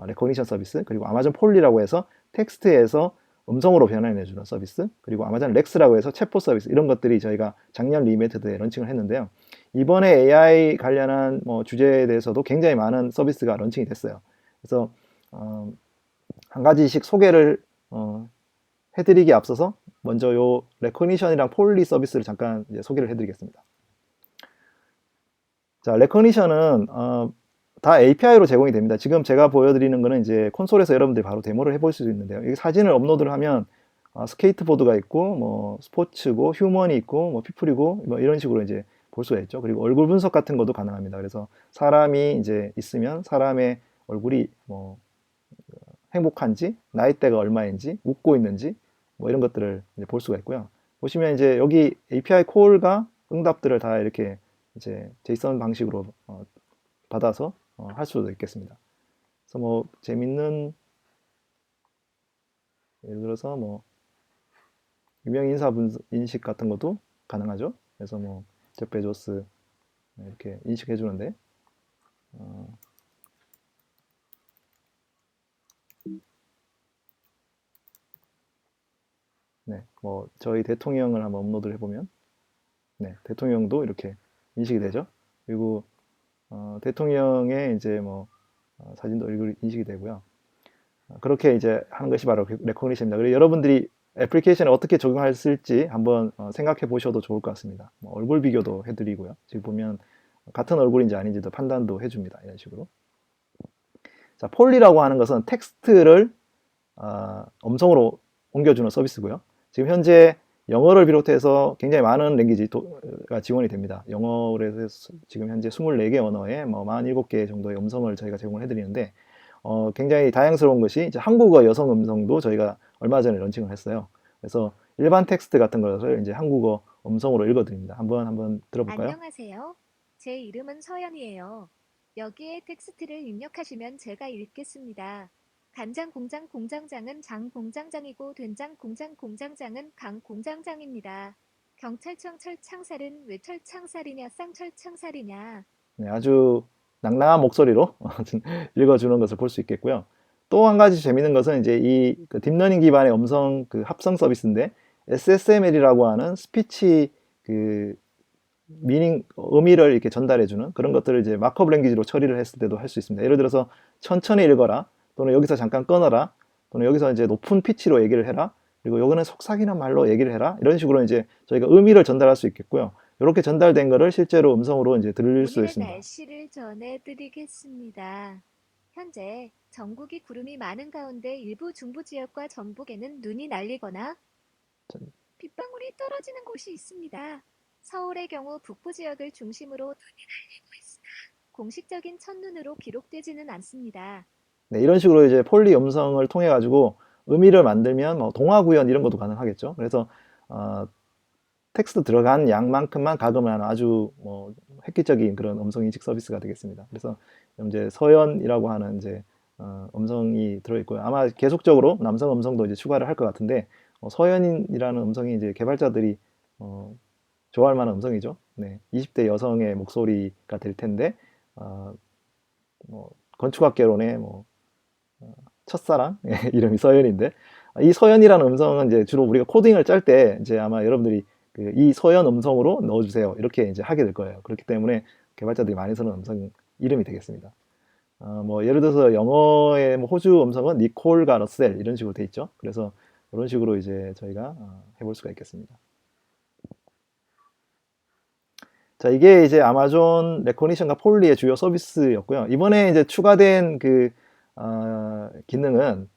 레코그니션 서비스, 그리고 아마존 폴리라고 해서 텍스트에서 음성으로 변환해주는 서비스, 그리고 아마존 렉스라고 해서 챗봇 서비스, 이런 것들이 저희가 작년 리메이트에 런칭을 했는데요. 이번에 AI 관련한 뭐 주제에 대해서도 굉장히 많은 서비스가 런칭이 됐어요. 그래서 한 가지씩 소개를 해드리기 앞서서 먼저 요 레코니션이랑 폴리 서비스를 잠깐 이제 소개를 해드리겠습니다. 자, 레코니션은 다 API로 제공이 됩니다. 지금 제가 보여드리는 거는 이제 콘솔에서 여러분들이 바로 데모를 해볼 수 있는데요. 여기 사진을 업로드를 하면 스케이트보드가 있고, 뭐 스포츠고, 휴먼이 있고, 뭐 피플이고, 뭐 이런 식으로 이제 볼 수가 있죠. 그리고 얼굴 분석 같은 것도 가능합니다. 그래서 사람이 이제 있으면 사람의 얼굴이 뭐 행복한지, 나이대가 얼마인지, 웃고 있는지, 뭐 이런 것들을 이제 볼 수가 있고요. 보시면 이제 여기 API 콜과 응답들을 다 이렇게 이제 JSON 방식으로 받아서 할 수도 있겠습니다. 그래서 뭐 재밌는 예를 들어서 뭐 유명 인사 인식 같은 것도 가능하죠. 그래서 뭐 제프 베조스 이렇게 인식해 주는데 네, 뭐 저희 대통령을 한번 업로드를 해보면 네, 대통령도 이렇게 인식이 되죠. 그리고 대통령의 이제 뭐 사진도 얼굴 인식이 되고요. 그렇게 이제 하는 것이 바로 레코니션입니다. 그리고 여러분들이 애플리케이션에 어떻게 적용했을지 한번 생각해 보셔도 좋을 것 같습니다. 뭐 얼굴 비교도 해드리고요. 지금 보면 같은 얼굴인지 아닌지도 판단도 해줍니다. 이런 식으로. 자, 폴리라고 하는 것은 텍스트를 음성으로 옮겨주는 서비스고요. 지금 현재 영어를 비롯해서 굉장히 많은 랭귀지가 지원이 됩니다. 영어로 해서 지금 현재 24개 언어에 뭐 47개 정도의 음성을 저희가 제공을 해드리는데 굉장히 다양스러운 것이 이제 한국어 여성 음성도 저희가 얼마 전에 런칭을 했어요. 그래서 일반 텍스트 같은 것을 이제 한국어 음성으로 읽어드립니다. 한번 들어볼까요? 안녕하세요. 제 이름은 서연이에요. 여기에 텍스트를 입력하시면 제가 읽겠습니다. 간장 공장 공장장은 장 공장장이고 된장 공장 공장장은 강 공장장입니다. 경찰청 철창살은 왜 철창살이냐 쌍철창살이냐. 네, 아주 낭낭한 목소리로 읽어주는 것을 볼 수 있겠고요. 또 한 가지 재밌는 것은 이제 이 딥러닝 기반의 음성 그 합성 서비스인데 SSML이라고 하는 스피치 그 의미를 이렇게 전달해주는 그런 것들을 이제 마크업 랭귀지로 처리를 했을 때도 할 수 있습니다. 예를 들어서 천천히 읽어라, 또는 여기서 잠깐 끊어라, 또는 여기서 이제 높은 피치로 얘기를 해라, 그리고 요거는 속삭이는 말로 얘기를 해라, 이런 식으로 이제 저희가 의미를 전달할 수 있겠고요. 이렇게 전달된 거를 실제로 음성으로 이제 들릴 수 오늘의 있습니다. 날씨를 전해드리겠습니다. 현재 전국이 구름이 많은 가운데 일부 중부 지역과 전북에는 눈이 날리거나 빗방울이 떨어지는 곳이 있습니다. 서울의 경우 북부 지역을 중심으로 눈이 날리고 있으나 공식적인 첫눈으로 기록되지는 않습니다. 네, 이런 식으로 이제 폴리 음성을 통해 가지고 의미를 만들면 뭐 동화 구현 이런 것도 가능하겠죠. 그래서 텍스트 들어간 양만큼만 가금을 하는 아주 뭐 획기적인 그런 음성 인식 서비스가 되겠습니다. 그래서 이제 서연이라고 하는 이제 음성이 들어있고요. 아마 계속적으로 남성 음성도 이제 추가를 할 것 같은데 서연이라는 음성이 이제 개발자들이 좋아할 만한 음성이죠. 네, 20대 여성의 목소리가 될 텐데 뭐 건축학개론의 뭐 첫사랑 이름이 서연인데 이 서연이라는 음성은 이제 주로 우리가 코딩을 짤 때 이제 아마 여러분들이 이 서연 음성으로 넣어주세요 이렇게 이제 하게 될 거예요. 그렇기 때문에 개발자들이 많이 쓰는 음성 이름이 되겠습니다. 뭐 예를 들어서 영어의 뭐 호주 음성은 니콜과 러셀 이런 식으로 돼 있죠. 그래서 이런 식으로 이제 저희가 해볼 수가 있겠습니다. 자, 이게 이제 아마존 레코니션과 폴리의 주요 서비스였고요. 이번에 이제 추가된 그 기능은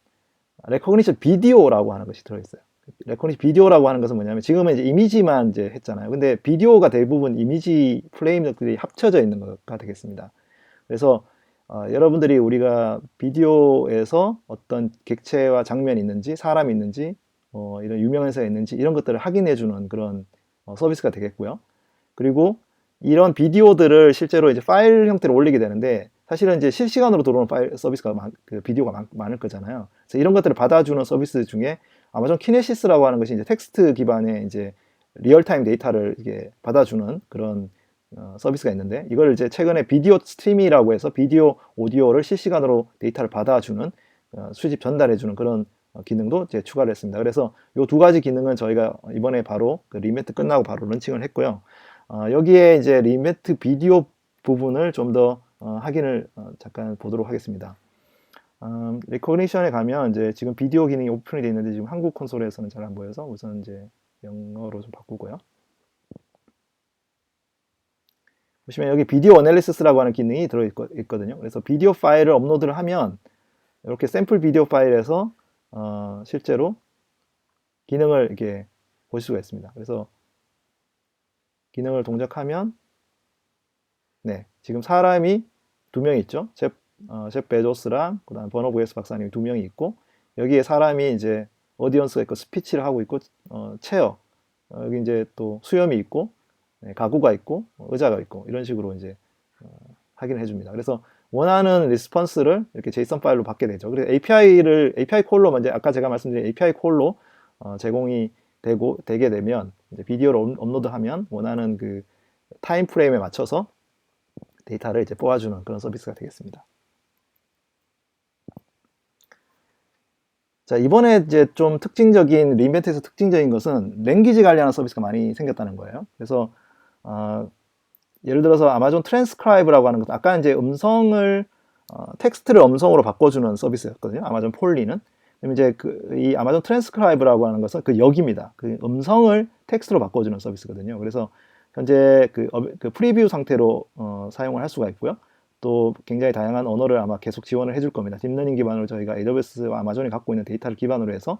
레코니션 비디오라고 하는 것이 들어있어요. 레코니션 비디오라고 하는 것은 뭐냐면 지금은 이제 이미지만 이제 했잖아요. 근데 비디오가 대부분 이미지 프레임들이 합쳐져 있는 것가 되겠습니다. 그래서 여러분들이 우리가 비디오에서 어떤 객체와 장면이 있는지 사람이 있는지 이런 유명인사가 있는지 이런 것들을 확인해 주는 그런 서비스가 되겠고요. 그리고 이런 비디오들을 실제로 이제 파일 형태로 올리게 되는데 사실은 이제 실시간으로 들어오는 파일 서비스가 그 비디오가 많을 거잖아요. 그래서 이런 것들을 받아주는 서비스 중에 아마존 키네시스라고 하는 것이 이제 텍스트 기반의 이제 리얼타임 데이터를 이게 받아주는 그런 서비스가 있는데 이걸 이제 최근에 비디오 스트리밍이라고 해서 비디오 오디오를 실시간으로 데이터를 받아주는 수집 전달해주는 그런 기능도 이제 추가를 했습니다. 그래서 이 두 가지 기능은 저희가 이번에 바로 그 리매트 끝나고 바로 런칭을 했고요. 여기에 이제 리매트 비디오 부분을 좀 더 확인을 잠깐 보도록 하겠습니다. 리코그니션에 가면 이제 지금 비디오 기능이 오픈이 되어 있는데 지금 한국 콘솔에서는 잘 안 보여서 우선 이제 영어로 좀 바꾸고요. 보시면 여기 비디오 어널리시스라고 하는 기능이 들어있거든요. 그래서 비디오 파일을 업로드를 하면 이렇게 샘플 비디오 파일에서 실제로 기능을 이렇게 보실 수가 있습니다. 그래서 기능을 동작하면 네, 지금 사람이 두 명 있죠. 잽 베조스랑 그다음 버너 부에스 박사님이 두 명이 있고 여기에 사람이 이제 어디언스가 있고 스피치를 하고 있고 체어 여기 이제 또 수염이 있고 네, 가구가 있고 의자가 있고 이런 식으로 이제 확인을 해줍니다. 그래서 원하는 리스폰스를 이렇게 JSON 파일로 받게 되죠. 그래서 API 콜로 먼저 아까 제가 말씀드린 API 콜로 제공이 되게 되면 이제 비디오를 업로드하면 원하는 그 타임 프레임에 맞춰서 데이터를 이제 뽑아주는 그런 서비스가 되겠습니다. 자, 이번에 이제 좀 특징적인, 리인벤트에서 특징적인 것은 랭귀지 관련한 서비스가 많이 생겼다는 거예요. 그래서, 예를 들어서 아마존 트랜스크라이브라고 하는 것, 아까 이제 텍스트를 음성으로 바꿔주는 서비스였거든요. 아마존 폴리는. 그럼 이제 이 아마존 트랜스크라이브라고 하는 것은 그 역입니다. 그 음성을 텍스트로 바꿔주는 서비스거든요. 그래서 현재 그 프리뷰 상태로 사용을 할 수가 있고요. 또 굉장히 다양한 언어를 아마 계속 지원을 해줄 겁니다. 딥러닝 기반으로 저희가 AWS와 아마존이 갖고 있는 데이터를 기반으로 해서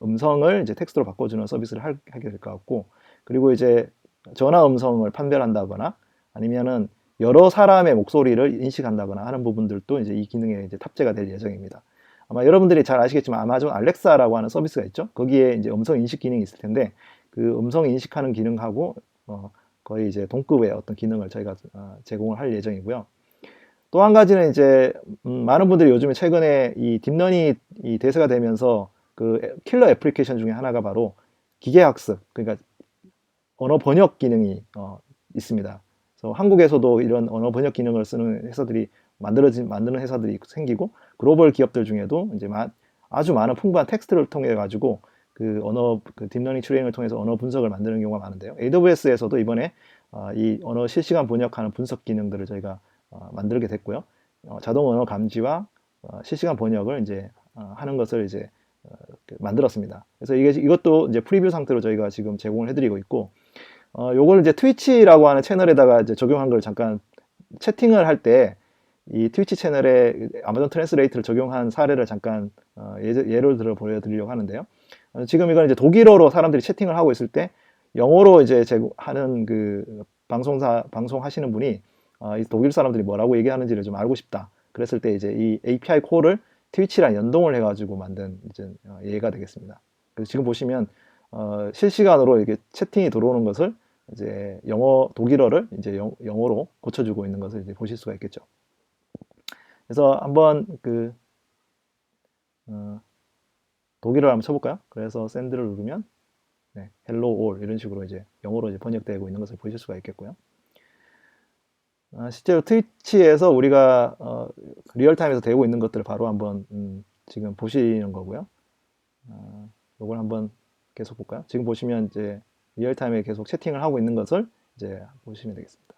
음성을 이제 텍스트로 바꿔주는 서비스를 하게 될 것 같고, 그리고 이제 전화 음성을 판별한다거나 아니면은 여러 사람의 목소리를 인식한다거나 하는 부분들도 이제 이 기능에 이제 탑재가 될 예정입니다. 아마 여러분들이 잘 아시겠지만 아마존 알렉사라고 하는 서비스가 있죠. 거기에 이제 음성 인식 기능이 있을 텐데 그 음성 인식하는 기능하고 거의 이제 동급의 어떤 기능을 저희가 제공을 할 예정이고요. 또 한 가지는 이제 많은 분들이 요즘에 최근에 이 딥러닝이 이 대세가 되면서 그 킬러 애플리케이션 중에 하나가 바로 기계학습, 그러니까 언어 번역 기능이 있습니다. 그래서 한국에서도 이런 언어 번역 기능을 쓰는 회사들이 만드는 회사들이 생기고 글로벌 기업들 중에도 이제 아주 많은 풍부한 텍스트를 통해 가지고 그 딥러닝 트레이닝을 통해서 언어 분석을 만드는 경우가 많은데요. AWS에서도 이번에 이 언어 실시간 번역하는 분석 기능들을 저희가 만들게 됐고요. 자동 언어 감지와 실시간 번역을 이제 하는 것을 이제 만들었습니다. 그래서 이것도 이제 프리뷰 상태로 저희가 지금 제공을 해드리고 있고, 요걸 이제 트위치라고 하는 채널에다가 이제 적용한 걸 잠깐 채팅을 할 때 이 트위치 채널에 아마존 트랜스레이트를 적용한 사례를 잠깐 예를 들어 보여드리려고 하는데요. 지금 이건 이제 독일어로 사람들이 채팅을 하고 있을 때 영어로 이제 하는 그 방송하시는 분이 이 독일 사람들이 뭐라고 얘기하는지를 좀 알고 싶다. 그랬을 때 이제 이 API 콜을 트위치랑 연동을 해가지고 만든 이제 예가 되겠습니다. 그래서 지금 보시면 실시간으로 이렇게 채팅이 들어오는 것을 이제 독일어를 이제 영어로 고쳐주고 있는 것을 이제 보실 수가 있겠죠. 그래서 한번 독일어를 한번 쳐볼까요? 그래서 샌드를 누르면 네, hello all 이런 식으로 이제 영어로 이제 번역되고 있는 것을 보실 수가 있겠고요. 실제로 트위치에서 우리가 리얼타임에서 되고 있는 것들을 바로 한번 지금 보시는 거고요. 이걸 한번 계속 볼까요? 지금 보시면 이제 리얼타임에 계속 채팅을 하고 있는 것을 이제 보시면 되겠습니다.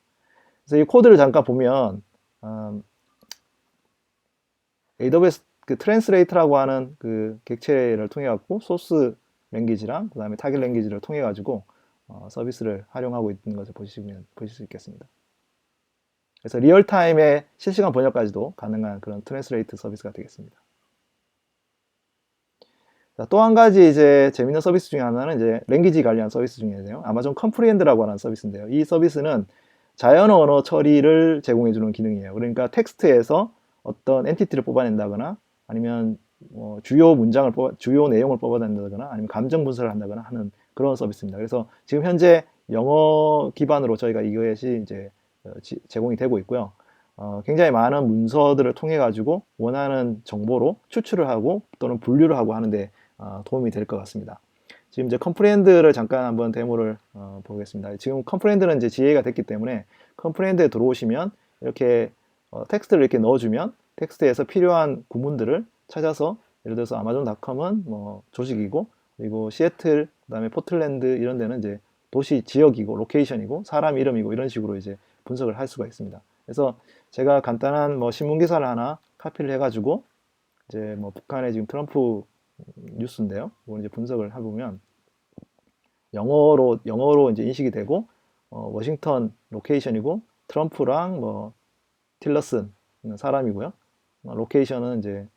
그래서 이 코드를 잠깐 보면 AWS 그 트랜스레이트라고 하는 그 객체를 통해 갖고 소스 랭귀지랑 그다음에 타겟 랭귀지를 통해 가지고 서비스를 활용하고 있는 것을 보실 수 있겠습니다. 그래서 리얼타임의 실시간 번역까지도 가능한 그런 트랜스레이트 서비스가 되겠습니다. 또 한 가지 이제 재밌는 서비스 중에 하나는 이제 랭귀지 관련 서비스 중에요. 아마존 컴프리엔드라고 하는 서비스인데요. 이 서비스는 자연 언어 처리를 제공해 주는 기능이에요. 그러니까 텍스트에서 어떤 엔티티를 뽑아낸다거나 아니면 주요 내용을 뽑아낸다거나 아니면 감정 분석을 한다거나 하는 그런 서비스입니다. 그래서 지금 현재 영어 기반으로 저희가 이것이 이제 제공이 되고 있고요. 굉장히 많은 문서들을 통해 가지고 원하는 정보로 추출을 하고 또는 분류를 하고 하는데 도움이 될 것 같습니다. 지금 이제 컴프레hen드를 잠깐 한번 데모를 보겠습니다. 지금 컴프레hen드는 이제 GA가 됐기 때문에 컴프레hen드에 들어오시면 이렇게 텍스트를 이렇게 넣어주면 텍스트에서 필요한 구문들을 찾아서 예를 들어서 아마존닷컴은 뭐 조직이고 그리고 시애틀 그다음에 포틀랜드 이런 데는 이제 도시 지역이고 로케이션이고 사람 이름이고 이런 식으로 이제 분석을 할 수가 있습니다. 그래서 제가 간단한 뭐 신문 기사를 하나 카피를 해가지고 이제 뭐 북한의 지금 트럼프 뉴스인데요. 이걸 이제 분석을 해보면 영어로 이제 인식이 되고 워싱턴 로케이션이고 트럼프랑 뭐 틸러슨 사람이고요. 로케이션은 이제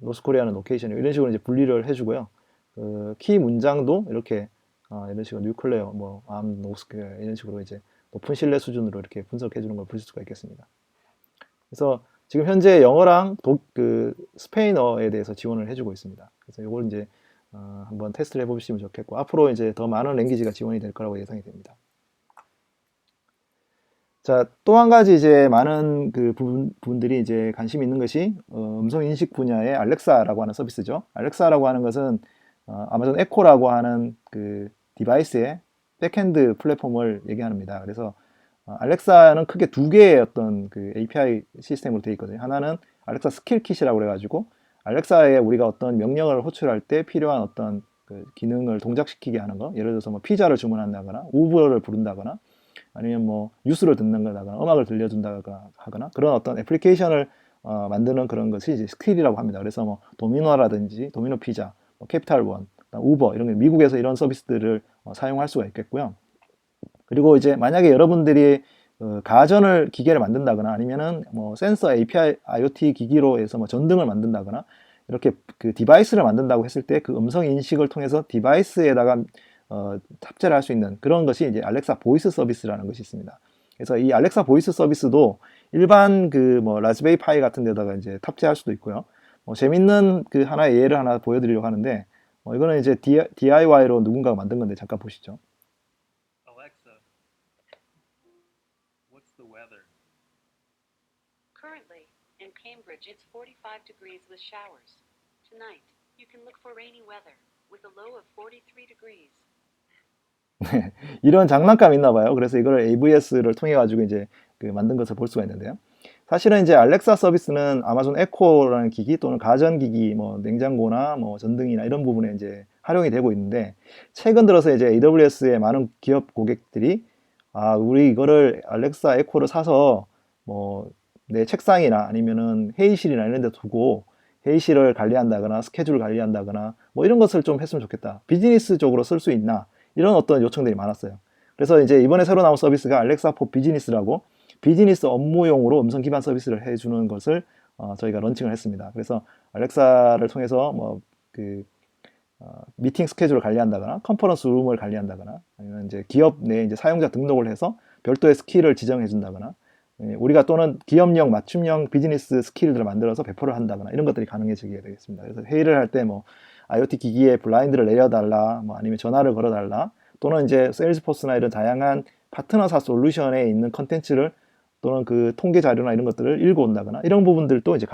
노스코리아는 로케이션이고 이런 식으로 이제 분리를 해주고요. 그 키 문장도 이렇게 이런 식으로 뉴클레어 뭐암 노스코리아 이런 식으로 이제 높은 신뢰 수준으로 이렇게 분석해 주는 걸 보실 수가 있겠습니다. 그래서 지금 현재 영어랑 스페인어에 대해서 지원을 해주고 있습니다. 그래서 이걸 이제 한번 테스트를 해보시면 좋겠고 앞으로 이제 더 많은 랭귀지가 지원이 될 거라고 예상이 됩니다. 자, 또 한 가지 이제 많은 그 분들이 이제 관심 있는 것이 음성 인식 분야의 알렉사라고 하는 서비스죠. 알렉사라고 하는 것은 아마존 에코라고 하는 그 디바이스의 백엔드 플랫폼을 얘기합니다. 그래서 알렉사는 크게 두 개의 어떤 그 API 시스템으로 되어 있거든요. 하나는 알렉사 스킬 킷이라고 그래가지고 알렉사에 우리가 어떤 명령을 호출할 때 필요한 어떤 그 기능을 동작시키게 하는 거. 예를 들어서 뭐 피자를 주문한다거나 우버를 부른다거나 아니면 뭐 뉴스를 듣는다거나 음악을 들려준다거나 하거나 그런 어떤 애플리케이션을 만드는 그런 것이 이제 스킬이라고 합니다. 그래서 뭐 도미노라든지 도미노 피자, 뭐 캐피탈 원, 우버 이런 게 미국에서 이런 서비스들을 사용할 수가 있겠고요. 그리고 이제 만약에 여러분들이 가전을 기계를 만든다거나 아니면은 뭐 센서 API IoT 기기로 해서 뭐 전등을 만든다거나 이렇게 그 디바이스를 만든다고 했을 때 그 음성 인식을 통해서 디바이스에다가 탑재를 할 수 있는 그런 것이 이제 알렉사 보이스 서비스라는 것이 있습니다. 그래서 이 알렉사 보이스 서비스도 일반 그 뭐 라즈베리 파이 같은 데다가 이제 탑재할 수도 있고요. 재밌는 그 하나의 예를 하나 보여드리려고 하는데 이거는 이제 DIY로 누군가가 만든 건데 잠깐 보시죠. Alexa, what's the weather? Currently, in Cambridge, it's 45 degrees with showers. Tonight, you can look for rainy weather with a low of 43 degrees. 이런 장난감 있나 봐요. 그래서 이걸 AVS를 통해 가지고 이제 그 만든 것을 볼 수가 있는데요. 사실은 이제 알렉사 서비스는 아마존 에코라는 기기 또는 가전기기, 뭐 냉장고나 뭐 전등이나 이런 부분에 이제 활용이 되고 있는데 최근 들어서 이제 AWS의 많은 기업 고객들이 우리 이거를 알렉사 에코를 사서 뭐 내 책상이나 아니면은 회의실이나 이런 데 두고 회의실을 관리한다거나 스케줄을 관리한다거나 뭐 이런 것을 좀 했으면 좋겠다. 비즈니스적으로 쓸 수 있나? 이런 어떤 요청들이 많았어요. 그래서 이제 이번에 새로 나온 서비스가 알렉사 포 비즈니스라고 비즈니스 업무용으로 음성 기반 서비스를 해주는 것을 저희가 런칭을 했습니다. 그래서 알렉사를 통해서 뭐 미팅 스케줄을 관리한다거나 컨퍼런스 룸을 관리한다거나 아니면 이제 기업 내 이제 사용자 등록을 해서 별도의 스킬을 지정해 준다거나 우리가 또는 기업용 맞춤형 비즈니스 스킬들을 만들어서 배포를 한다거나 이런 것들이 가능해지게 되겠습니다. 그래서 회의를 할 때 뭐 IoT 기기에 블라인드를 내려달라, 뭐 아니면 전화를 걸어달라, 또는 이제 세일즈포스나 이런 다양한 파트너사 솔루션에 있는 컨텐츠를 또는 그 통계 자료나 이런 것들을 읽어온다거나 이런 부분들도 이제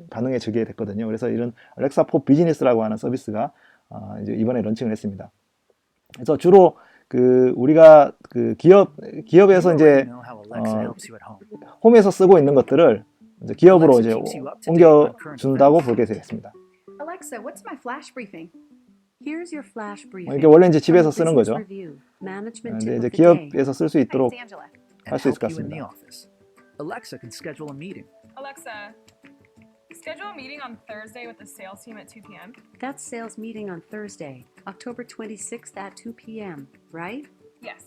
가능해지게 됐거든요. 그래서 이런 알렉사 포 비즈니스라고 하는 서비스가 이제 이번에 런칭을 했습니다. 그래서 주로 그 우리가 그 기업에서 이제 홈에서 쓰고 있는 것들을 이제 기업으로 이제 옮겨 준다고 보게 되겠습니다. Alexa, what's my flash briefing? Here's your flash briefing. 이게 원래 이제 집에서 쓰는 Business 거죠. review, management 근데 tip 이제 of the day. 기업에서 쓸 수 있도록 Thanks, Angela. 할 수 있을 것 같습니다. Alexa can schedule a meeting. Alexa, schedule a meeting on Thursday with the sales team at 2 p.m. That's sales meeting on Thursday, October 26th at 2 p.m., right? Yes.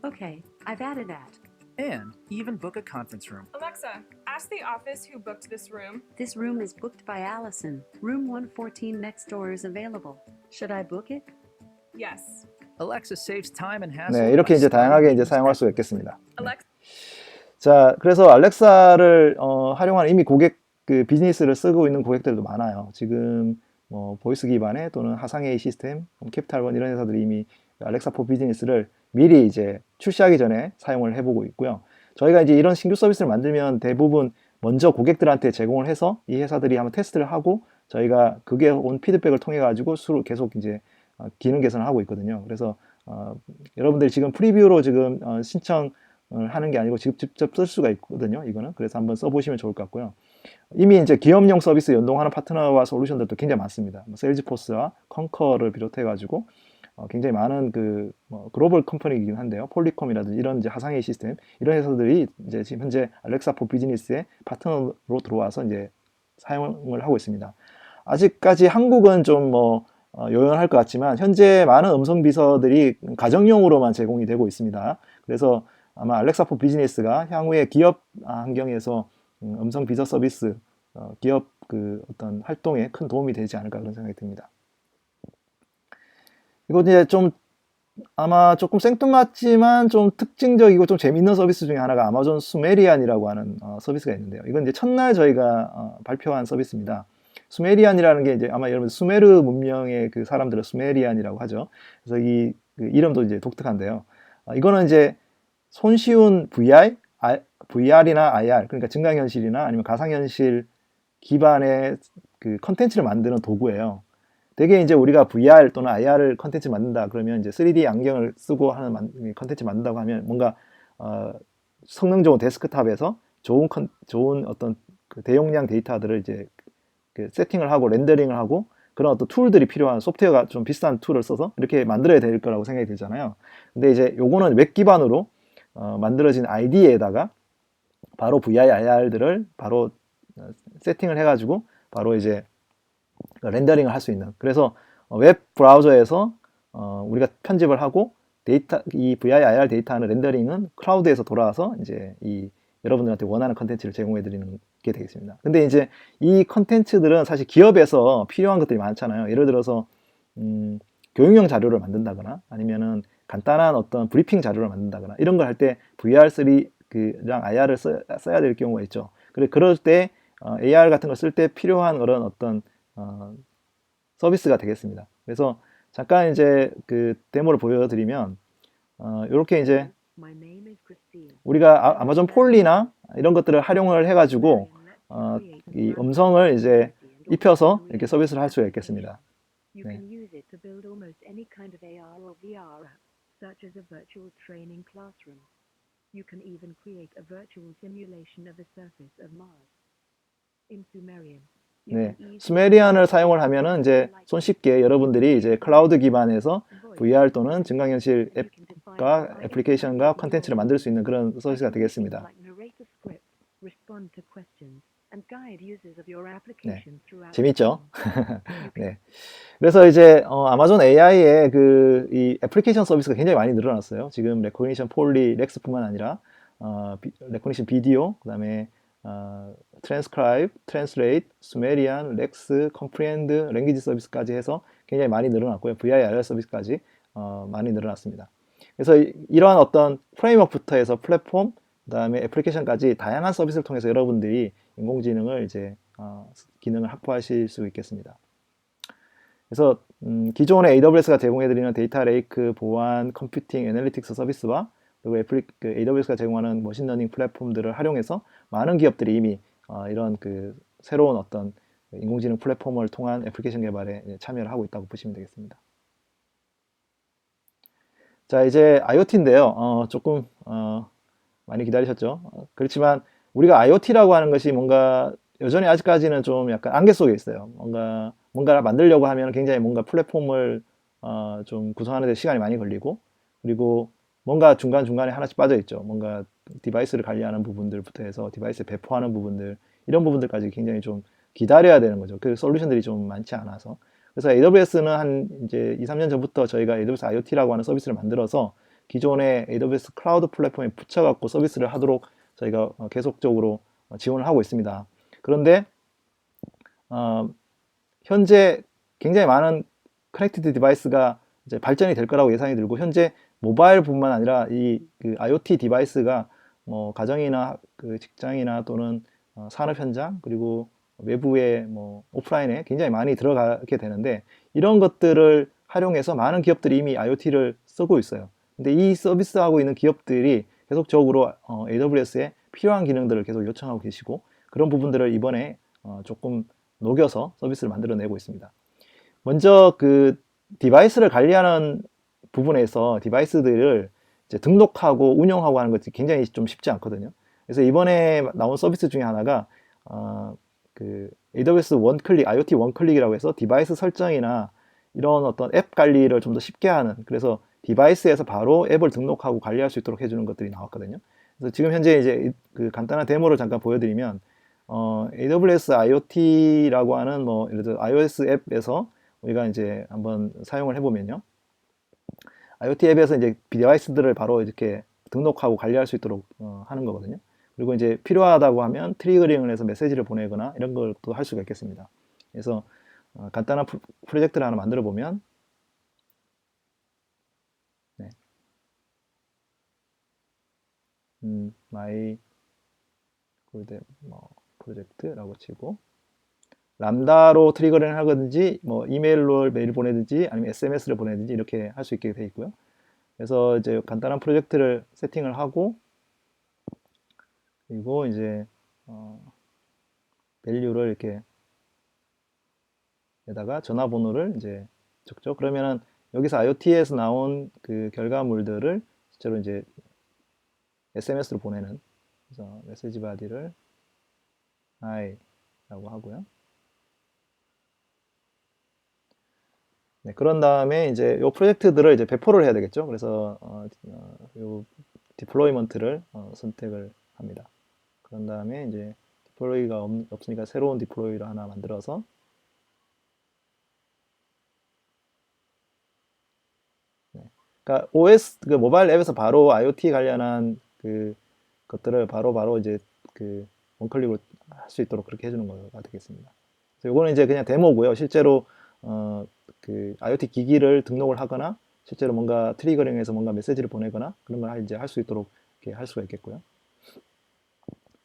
Okay, I've added that. And even book a conference room. Alexa, ask the office who booked this room. This room is booked by Allison. Room 114 next door is available. Should I book it? Yes. Alexa saves time and hassle. 네, 이렇게 이제 다양하게 이제 사용할 수가 있겠습니다. Alexa, 자, 그래서 알렉사를 활용하는 이미 고객 그 비즈니스를 쓰고 있는 고객들도 많아요. 지금 뭐 보이스 기반의 또는 하상 AI 시스템, 캐피탈원 이런 회사들이 이미 알렉사 포 비즈니스를 미리 이제 출시하기 전에 사용을 해보고 있고요. 저희가 이제 이런 신규 서비스를 만들면 대부분 먼저 고객들한테 제공을 해서 이 회사들이 한번 테스트를 하고 저희가 그게 온 피드백을 통해 가지고 계속 이제 기능 개선을 하고 있거든요. 그래서 여러분들이 지금 프리뷰로 지금 신청을 하는 게 아니고 직접 쓸 수가 있거든요. 이거는 그래서 한번 써보시면 좋을 것 같고요. 이미 이제 기업용 서비스 연동하는 파트너와 솔루션들도 굉장히 많습니다. 세일즈포스와 컨커를 비롯해 가지고 굉장히 많은 글로벌 컴퍼니이긴 한데요. 폴리콤이라든지 이런 이제 하상회 시스템 이런 회사들이 이제 지금 현재 알렉사 포 비즈니스의 파트너로 들어와서 이제 사용을 하고 있습니다. 아직까지 한국은 좀 요연할 것 같지만 현재 많은 음성 비서들이 가정용으로만 제공이 되고 있습니다. 그래서 아마 알렉사 포 비즈니스가 향후에 기업 환경에서 음성 비서 서비스, 기업 어떤 활동에 큰 도움이 되지 않을까 그런 생각이 듭니다. 이거 이제 좀 아마 조금 생뚱맞지만 좀 특징적이고 좀 재밌는 서비스 중에 하나가 아마존 수메리안이라고 하는 서비스가 있는데요. 이건 이제 첫날 저희가 발표한 서비스입니다. 수메리안이라는 게 이제 아마 여러분 수메르 문명의 그 사람들을 수메리안이라고 하죠. 그래서 이 이름도 이제 독특한데요. 이거는 이제 손쉬운 VR이나 IR, 그러니까 증강현실이나 아니면 가상현실 기반의 그 컨텐츠를 만드는 도구예요. 되게 이제 우리가 VR 또는 IR 컨텐츠 만든다 그러면 이제 3D 안경을 쓰고 하는 컨텐츠 만든다고 하면 뭔가 성능 좋은 데스크탑에서 좋은 어떤 그 대용량 데이터들을 이제 세팅을 하고 렌더링을 하고 그런 어떤 툴들이 필요한 소프트웨어가 좀 비싼 툴을 써서 이렇게 만들어야 될 거라고 생각이 들잖아요. 근데 이제 요거는 웹 기반으로 만들어진 ID에다가 바로 VR, IR들을 바로 세팅을 해가지고 바로 이제 렌더링을 할 수 있는. 그래서 웹 브라우저에서 우리가 편집을 하고 이 VR, IR 데이터는 렌더링은 클라우드에서 돌아와서 이제 여러분들한테 원하는 컨텐츠를 제공해 드리는 게 되겠습니다. 근데 이제 이 컨텐츠들은 사실 기업에서 필요한 것들이 많잖아요. 예를 들어서 교육용 자료를 만든다거나 아니면은 간단한 어떤 브리핑 자료를 만든다거나 이런 걸 할 때 VR3랑 IR을 써야 될 경우가 있죠. 그럴 때 AR 같은 걸 쓸 때 필요한 그런 어떤 서비스가 되겠습니다. 그래서 잠깐 이제 그 데모를 보여드리면 이렇게 이제 우리가 아마존 폴리나 이런 것들을 활용을 해가지고 이 음성을 이제 입혀서 이렇게 서비스를 할 수가 있겠습니다. You 네. can use it to build almost any kind of AR or VR app, such as a virtual training classroom. You can even create a virtual simulation of the surface of Mars. In Sumerian, you 네, can easily 수메리안을 사용을 하면은 이제 손쉽게 여러분들이 이제 클라우드 기반에서 VR 또는 증강현실 앱과 애플리케이션과 컨텐츠를 만들 수 있는 그런 서비스가 되겠습니다. like narrate a script, respond to questions, and guide users of your 네, application throughout. 재밌죠? You can 네. 그래서 이제 아마존 AI의 이 애플리케이션 서비스가 굉장히 많이 늘어났어요. 지금 레코니션 폴리 렉스뿐만 아니라 레코니션 비디오, 그다음에 트랜스크라이브, 트랜스레이트, 수메리안, 렉스, 컴프리엔드, 랭귀지 서비스까지 해서 굉장히 많이 늘어났고요. VIR 서비스까지 많이 늘어났습니다. 그래서 이러한 어떤 프레임워크부터 해서 플랫폼, 그다음에 애플리케이션까지 다양한 서비스를 통해서 여러분들이 인공지능을 이제 기능을 확보하실 수 있겠습니다. 그래서 기존의 AWS가 제공해드리는 데이터 레이크, 보안, 컴퓨팅, 애널리틱스 서비스와 그리고 AWS가 제공하는 머신러닝 플랫폼들을 활용해서 많은 기업들이 이미 이런 새로운 어떤 인공지능 플랫폼을 통한 애플리케이션 개발에 참여를 하고 있다고 보시면 되겠습니다. 자, 이제 IoT인데요. 조금 많이 기다리셨죠? 그렇지만 우리가 IoT라고 하는 것이 뭔가 여전히 아직까지는 좀 약간 안개 속에 있어요. 뭔가를 만들려고 하면 굉장히 뭔가 플랫폼을 좀 구성하는 데 시간이 많이 걸리고, 그리고 뭔가 중간중간에 하나씩 빠져 있죠. 뭔가 디바이스를 관리하는 부분들부터 해서 디바이스 배포하는 부분들, 이런 부분들까지 굉장히 좀 기다려야 되는 거죠. 그 솔루션들이 좀 많지 않아서. 그래서 AWS는 이제 2, 3년 전부터 저희가 AWS IoT라고 하는 서비스를 만들어서 기존의 AWS 클라우드 플랫폼에 붙여갖고 서비스를 하도록 저희가 계속적으로 지원을 하고 있습니다. 그런데 현재 굉장히 많은 커넥티드 디바이스가 이제 발전이 될 거라고 예상이 들고, 현재 모바일뿐만 아니라 그 IoT 디바이스가 뭐 가정이나 직장이나 또는 산업 현장, 그리고 외부의 오프라인에 굉장히 많이 들어가게 되는데, 이런 것들을 활용해서 많은 기업들이 이미 IoT를 쓰고 있어요. 근데 이 서비스하고 있는 기업들이 계속적으로 AWS에 필요한 기능들을 계속 요청하고 계시고, 그런 부분들을 이번에 조금 녹여서 서비스를 만들어내고 있습니다. 먼저 디바이스를 관리하는 부분에서 디바이스들을 이제 등록하고 운영하고 하는 것이 굉장히 좀 쉽지 않거든요. 그래서 이번에 나온 서비스 중에 하나가 AWS 원클릭, IoT 원클릭이라고 해서 디바이스 설정이나 이런 어떤 앱 관리를 좀 더 쉽게 하는, 그래서 디바이스에서 바로 앱을 등록하고 관리할 수 있도록 해주는 것들이 나왔거든요. 그래서 지금 현재 이제 그 간단한 데모를 잠깐 보여드리면, AWS IoT라고 하는 뭐 예를 들어 iOS 앱에서 우리가 이제 한번 사용을 해보면요. IoT 앱에서 이제 디바이스들을 바로 이렇게 등록하고 관리할 수 있도록 하는 거거든요. 그리고 이제 필요하다고 하면 트리거링을 해서 메시지를 보내거나 이런 것도 할 수가 있겠습니다. 그래서 간단한 프로젝트를 하나 만들어 보면, 네. 마이 프로젝트라고 치고 람다로 트리거링을 하든지 뭐 이메일로 메일 보내든지 아니면 SMS를 보내든지 이렇게 할 수 있게 되어 있고요. 그래서 이제 간단한 프로젝트를 세팅을 하고, 그리고 이제 밸류를 이렇게 에다가 전화번호를 이제 적죠. 그러면은 여기서 IoT에서 나온 그 결과물들을 실제로 이제 SMS로 보내는, 그래서 메시지 바디를 hi라고 하고요. 네, 그런 다음에 이제 이 프로젝트들을 이제 배포를 해야 되겠죠. 그래서 요 디플로이먼트를 선택을 합니다. 그런 다음에 이제 디플로이가 없으니까 새로운 디플로이를 하나 만들어서, 네. 그러니까 OS 그 모바일 앱에서 바로 IoT 관련한 그 것들을 바로 이제 그 원클릭으로 할 수 있도록 그렇게 해주는 거가 되겠습니다. 그래서 이거는 이제 그냥 데모고요. 실제로 그 IoT 기기를 등록을 하거나 실제로 뭔가 트리거링해서 뭔가 메시지를 보내거나 그런 걸 이제 할 수 있도록 이렇게 할 수가 있겠고요.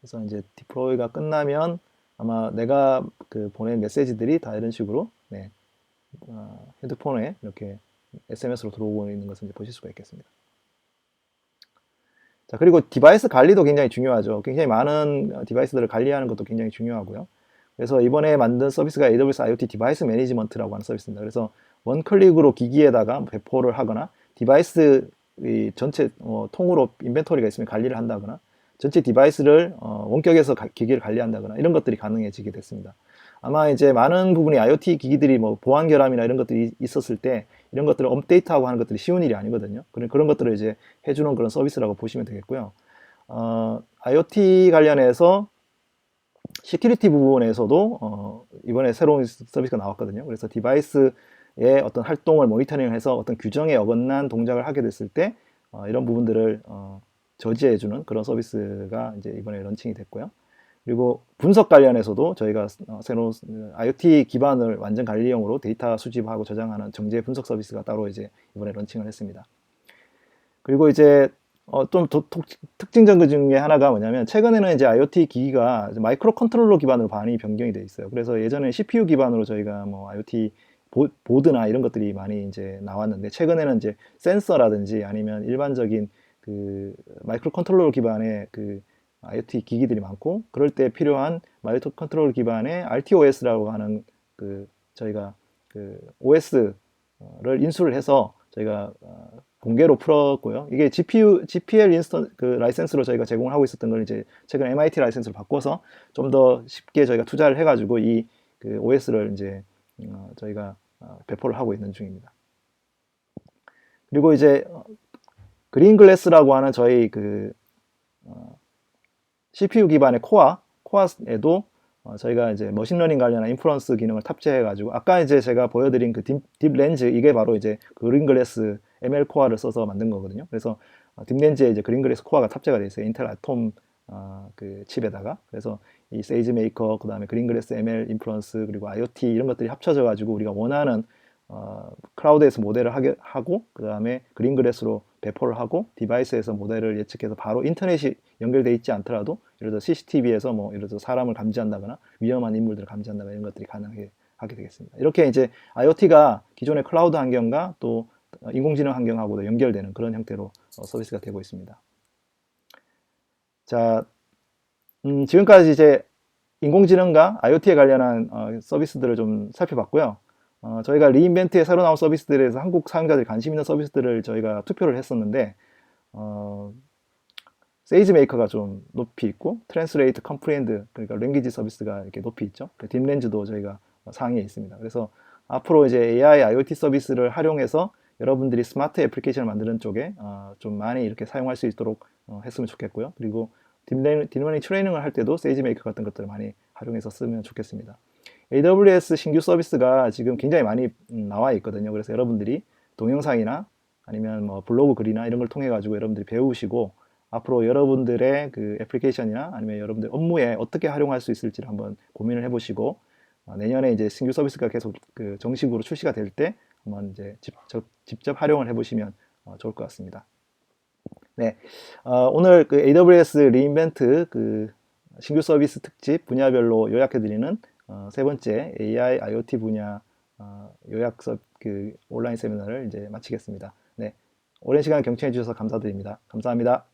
그래서 이제 디플로이가 끝나면 아마 내가 그 보낸 메시지들이 다 이런 식으로, 네, 핸드폰에 이렇게 SMS로 들어오고 있는 것을 이제 보실 수가 있겠습니다. 자, 그리고 디바이스 관리도 굉장히 중요하죠. 굉장히 많은 디바이스들을 관리하는 것도 굉장히 중요하고요. 그래서 이번에 만든 서비스가 AWS IoT 디바이스 매니지먼트라고 하는 서비스입니다. 그래서 원클릭으로 기기에다가 배포를 하거나 디바이스 전체 통으로 인벤토리가 있으면 관리를 한다거나 전체 디바이스를 원격에서 기기를 관리한다거나 이런 것들이 가능해지게 됐습니다. 아마 이제 많은 부분이 IoT 기기들이 뭐 보안 결함이나 이런 것들이 있었을 때 이런 것들을 업데이트하고 하는 것들이 쉬운 일이 아니거든요. 그런 것들을 이제 해주는 그런 서비스라고 보시면 되겠고요. IoT 관련해서 시큐리티 부분에서도 이번에 새로운 서비스가 나왔거든요. 그래서 디바이스의 어떤 활동을 모니터링해서 어떤 규정에 어긋난 동작을 하게 됐을 때 이런 부분들을 저지해주는 그런 서비스가 이제 이번에 런칭이 됐고요. 그리고 분석 관련해서도 저희가 새로운 IoT 기반을 완전 관리용으로 데이터 수집하고 저장하는 정제 분석 서비스가 따로 이제 이번에 런칭을 했습니다. 그리고 이제 좀 특징적인 것 중에 하나가 뭐냐면 최근에는 이제 IoT 기기가 마이크로 컨트롤러 기반으로 많이 변경이 돼 있어요. 그래서 예전에 CPU 기반으로 저희가 뭐 IoT 보드나 이런 것들이 많이 이제 나왔는데 최근에는 이제 센서라든지 아니면 일반적인 그 마이크로 컨트롤러 기반의 그 IoT 기기들이 많고 그럴 때 필요한 마이크로 컨트롤러 기반의 RTOS라고 하는 그 저희가 그 OS를 인수를 해서 저희가 공개로 풀었고요. 이게 GPL 인스턴 그 라이센스로 저희가 제공을 하고 있었던 걸 이제 최근 MIT 라이센스로 바꿔서 좀 더 쉽게 저희가 투자를 해가지고 이 그 OS를 이제 저희가 배포를 하고 있는 중입니다. 그리고 이제 그린글래스라고 하는 저희 그 CPU 기반의 코어에도 저희가 이제 머신러닝 관련한 인프런스 기능을 탑재해가지고 아까 이제 제가 보여드린 그 딥렌즈 이게 바로 이제 그린글래스 ML 코어를 써서 만든 거거든요. 그래서 딥렌즈에 이제 그린글래스 코어가 탑재가 되어 있어요. 인텔 아톰 그 칩에다가. 그래서 이 세이지 메이커, 그 다음에 그린글래스 ML 인프런스 그리고 IoT 이런 것들이 합쳐져 가지고 우리가 원하는 클라우드에서 모델을 하고 그 다음에 그린글래스로 배포를 하고 디바이스에서 모델을 예측해서 바로 인터넷이 연결되어 있지 않더라도 예를 들어 CCTV에서 뭐 예를 들어 사람을 감지한다거나 위험한 인물들을 감지한다거나 이런 것들이 가능하게 하게 되겠습니다. 이렇게 이제 IoT가 기존의 클라우드 환경과 또 인공지능 환경하고도 연결되는 그런 형태로 서비스가 되고 있습니다. 자, 지금까지 이제 인공지능과 IoT에 관련한 서비스들을 좀 살펴봤고요. 저희가 리인벤트의 새로 나온 서비스들에서 한국 사용자들이 관심 있는 서비스들을 저희가 투표를 했었는데 세이지 메이커가 좀 높이 있고 트랜스레이트 컴프리엔드 그러니까 랭귀지 서비스가 이렇게 높이 있죠. 딥렌즈도 저희가 상위에 있습니다. 그래서 앞으로 이제 AI, IoT 서비스를 활용해서 여러분들이 스마트 애플리케이션을 만드는 쪽에 좀 많이 이렇게 사용할 수 있도록 했으면 좋겠고요. 그리고 딥러닝 트레이닝을 할 때도 세이지메이커 같은 것들을 많이 활용해서 쓰면 좋겠습니다. AWS 신규 서비스가 지금 굉장히 많이 나와 있거든요. 그래서 여러분들이 동영상이나 아니면 뭐 블로그 글이나 이런 걸 통해 가지고 여러분들이 배우시고 앞으로 여러분들의 그 애플리케이션이나 아니면 여러분들 업무에 어떻게 활용할 수 있을지를 한번 고민을 해보시고 내년에 이제 신규 서비스가 계속 그 정식으로 출시가 될 때 한번 이제 직접 활용을 해보시면 좋을 것 같습니다. 네, 오늘 그 AWS 리인벤트 그 신규 서비스 특집 분야별로 요약해드리는 세 번째 AI, IoT 분야 요약 그 온라인 세미나를 이제 마치겠습니다. 네, 오랜 시간 경청해 주셔서 감사드립니다. 감사합니다.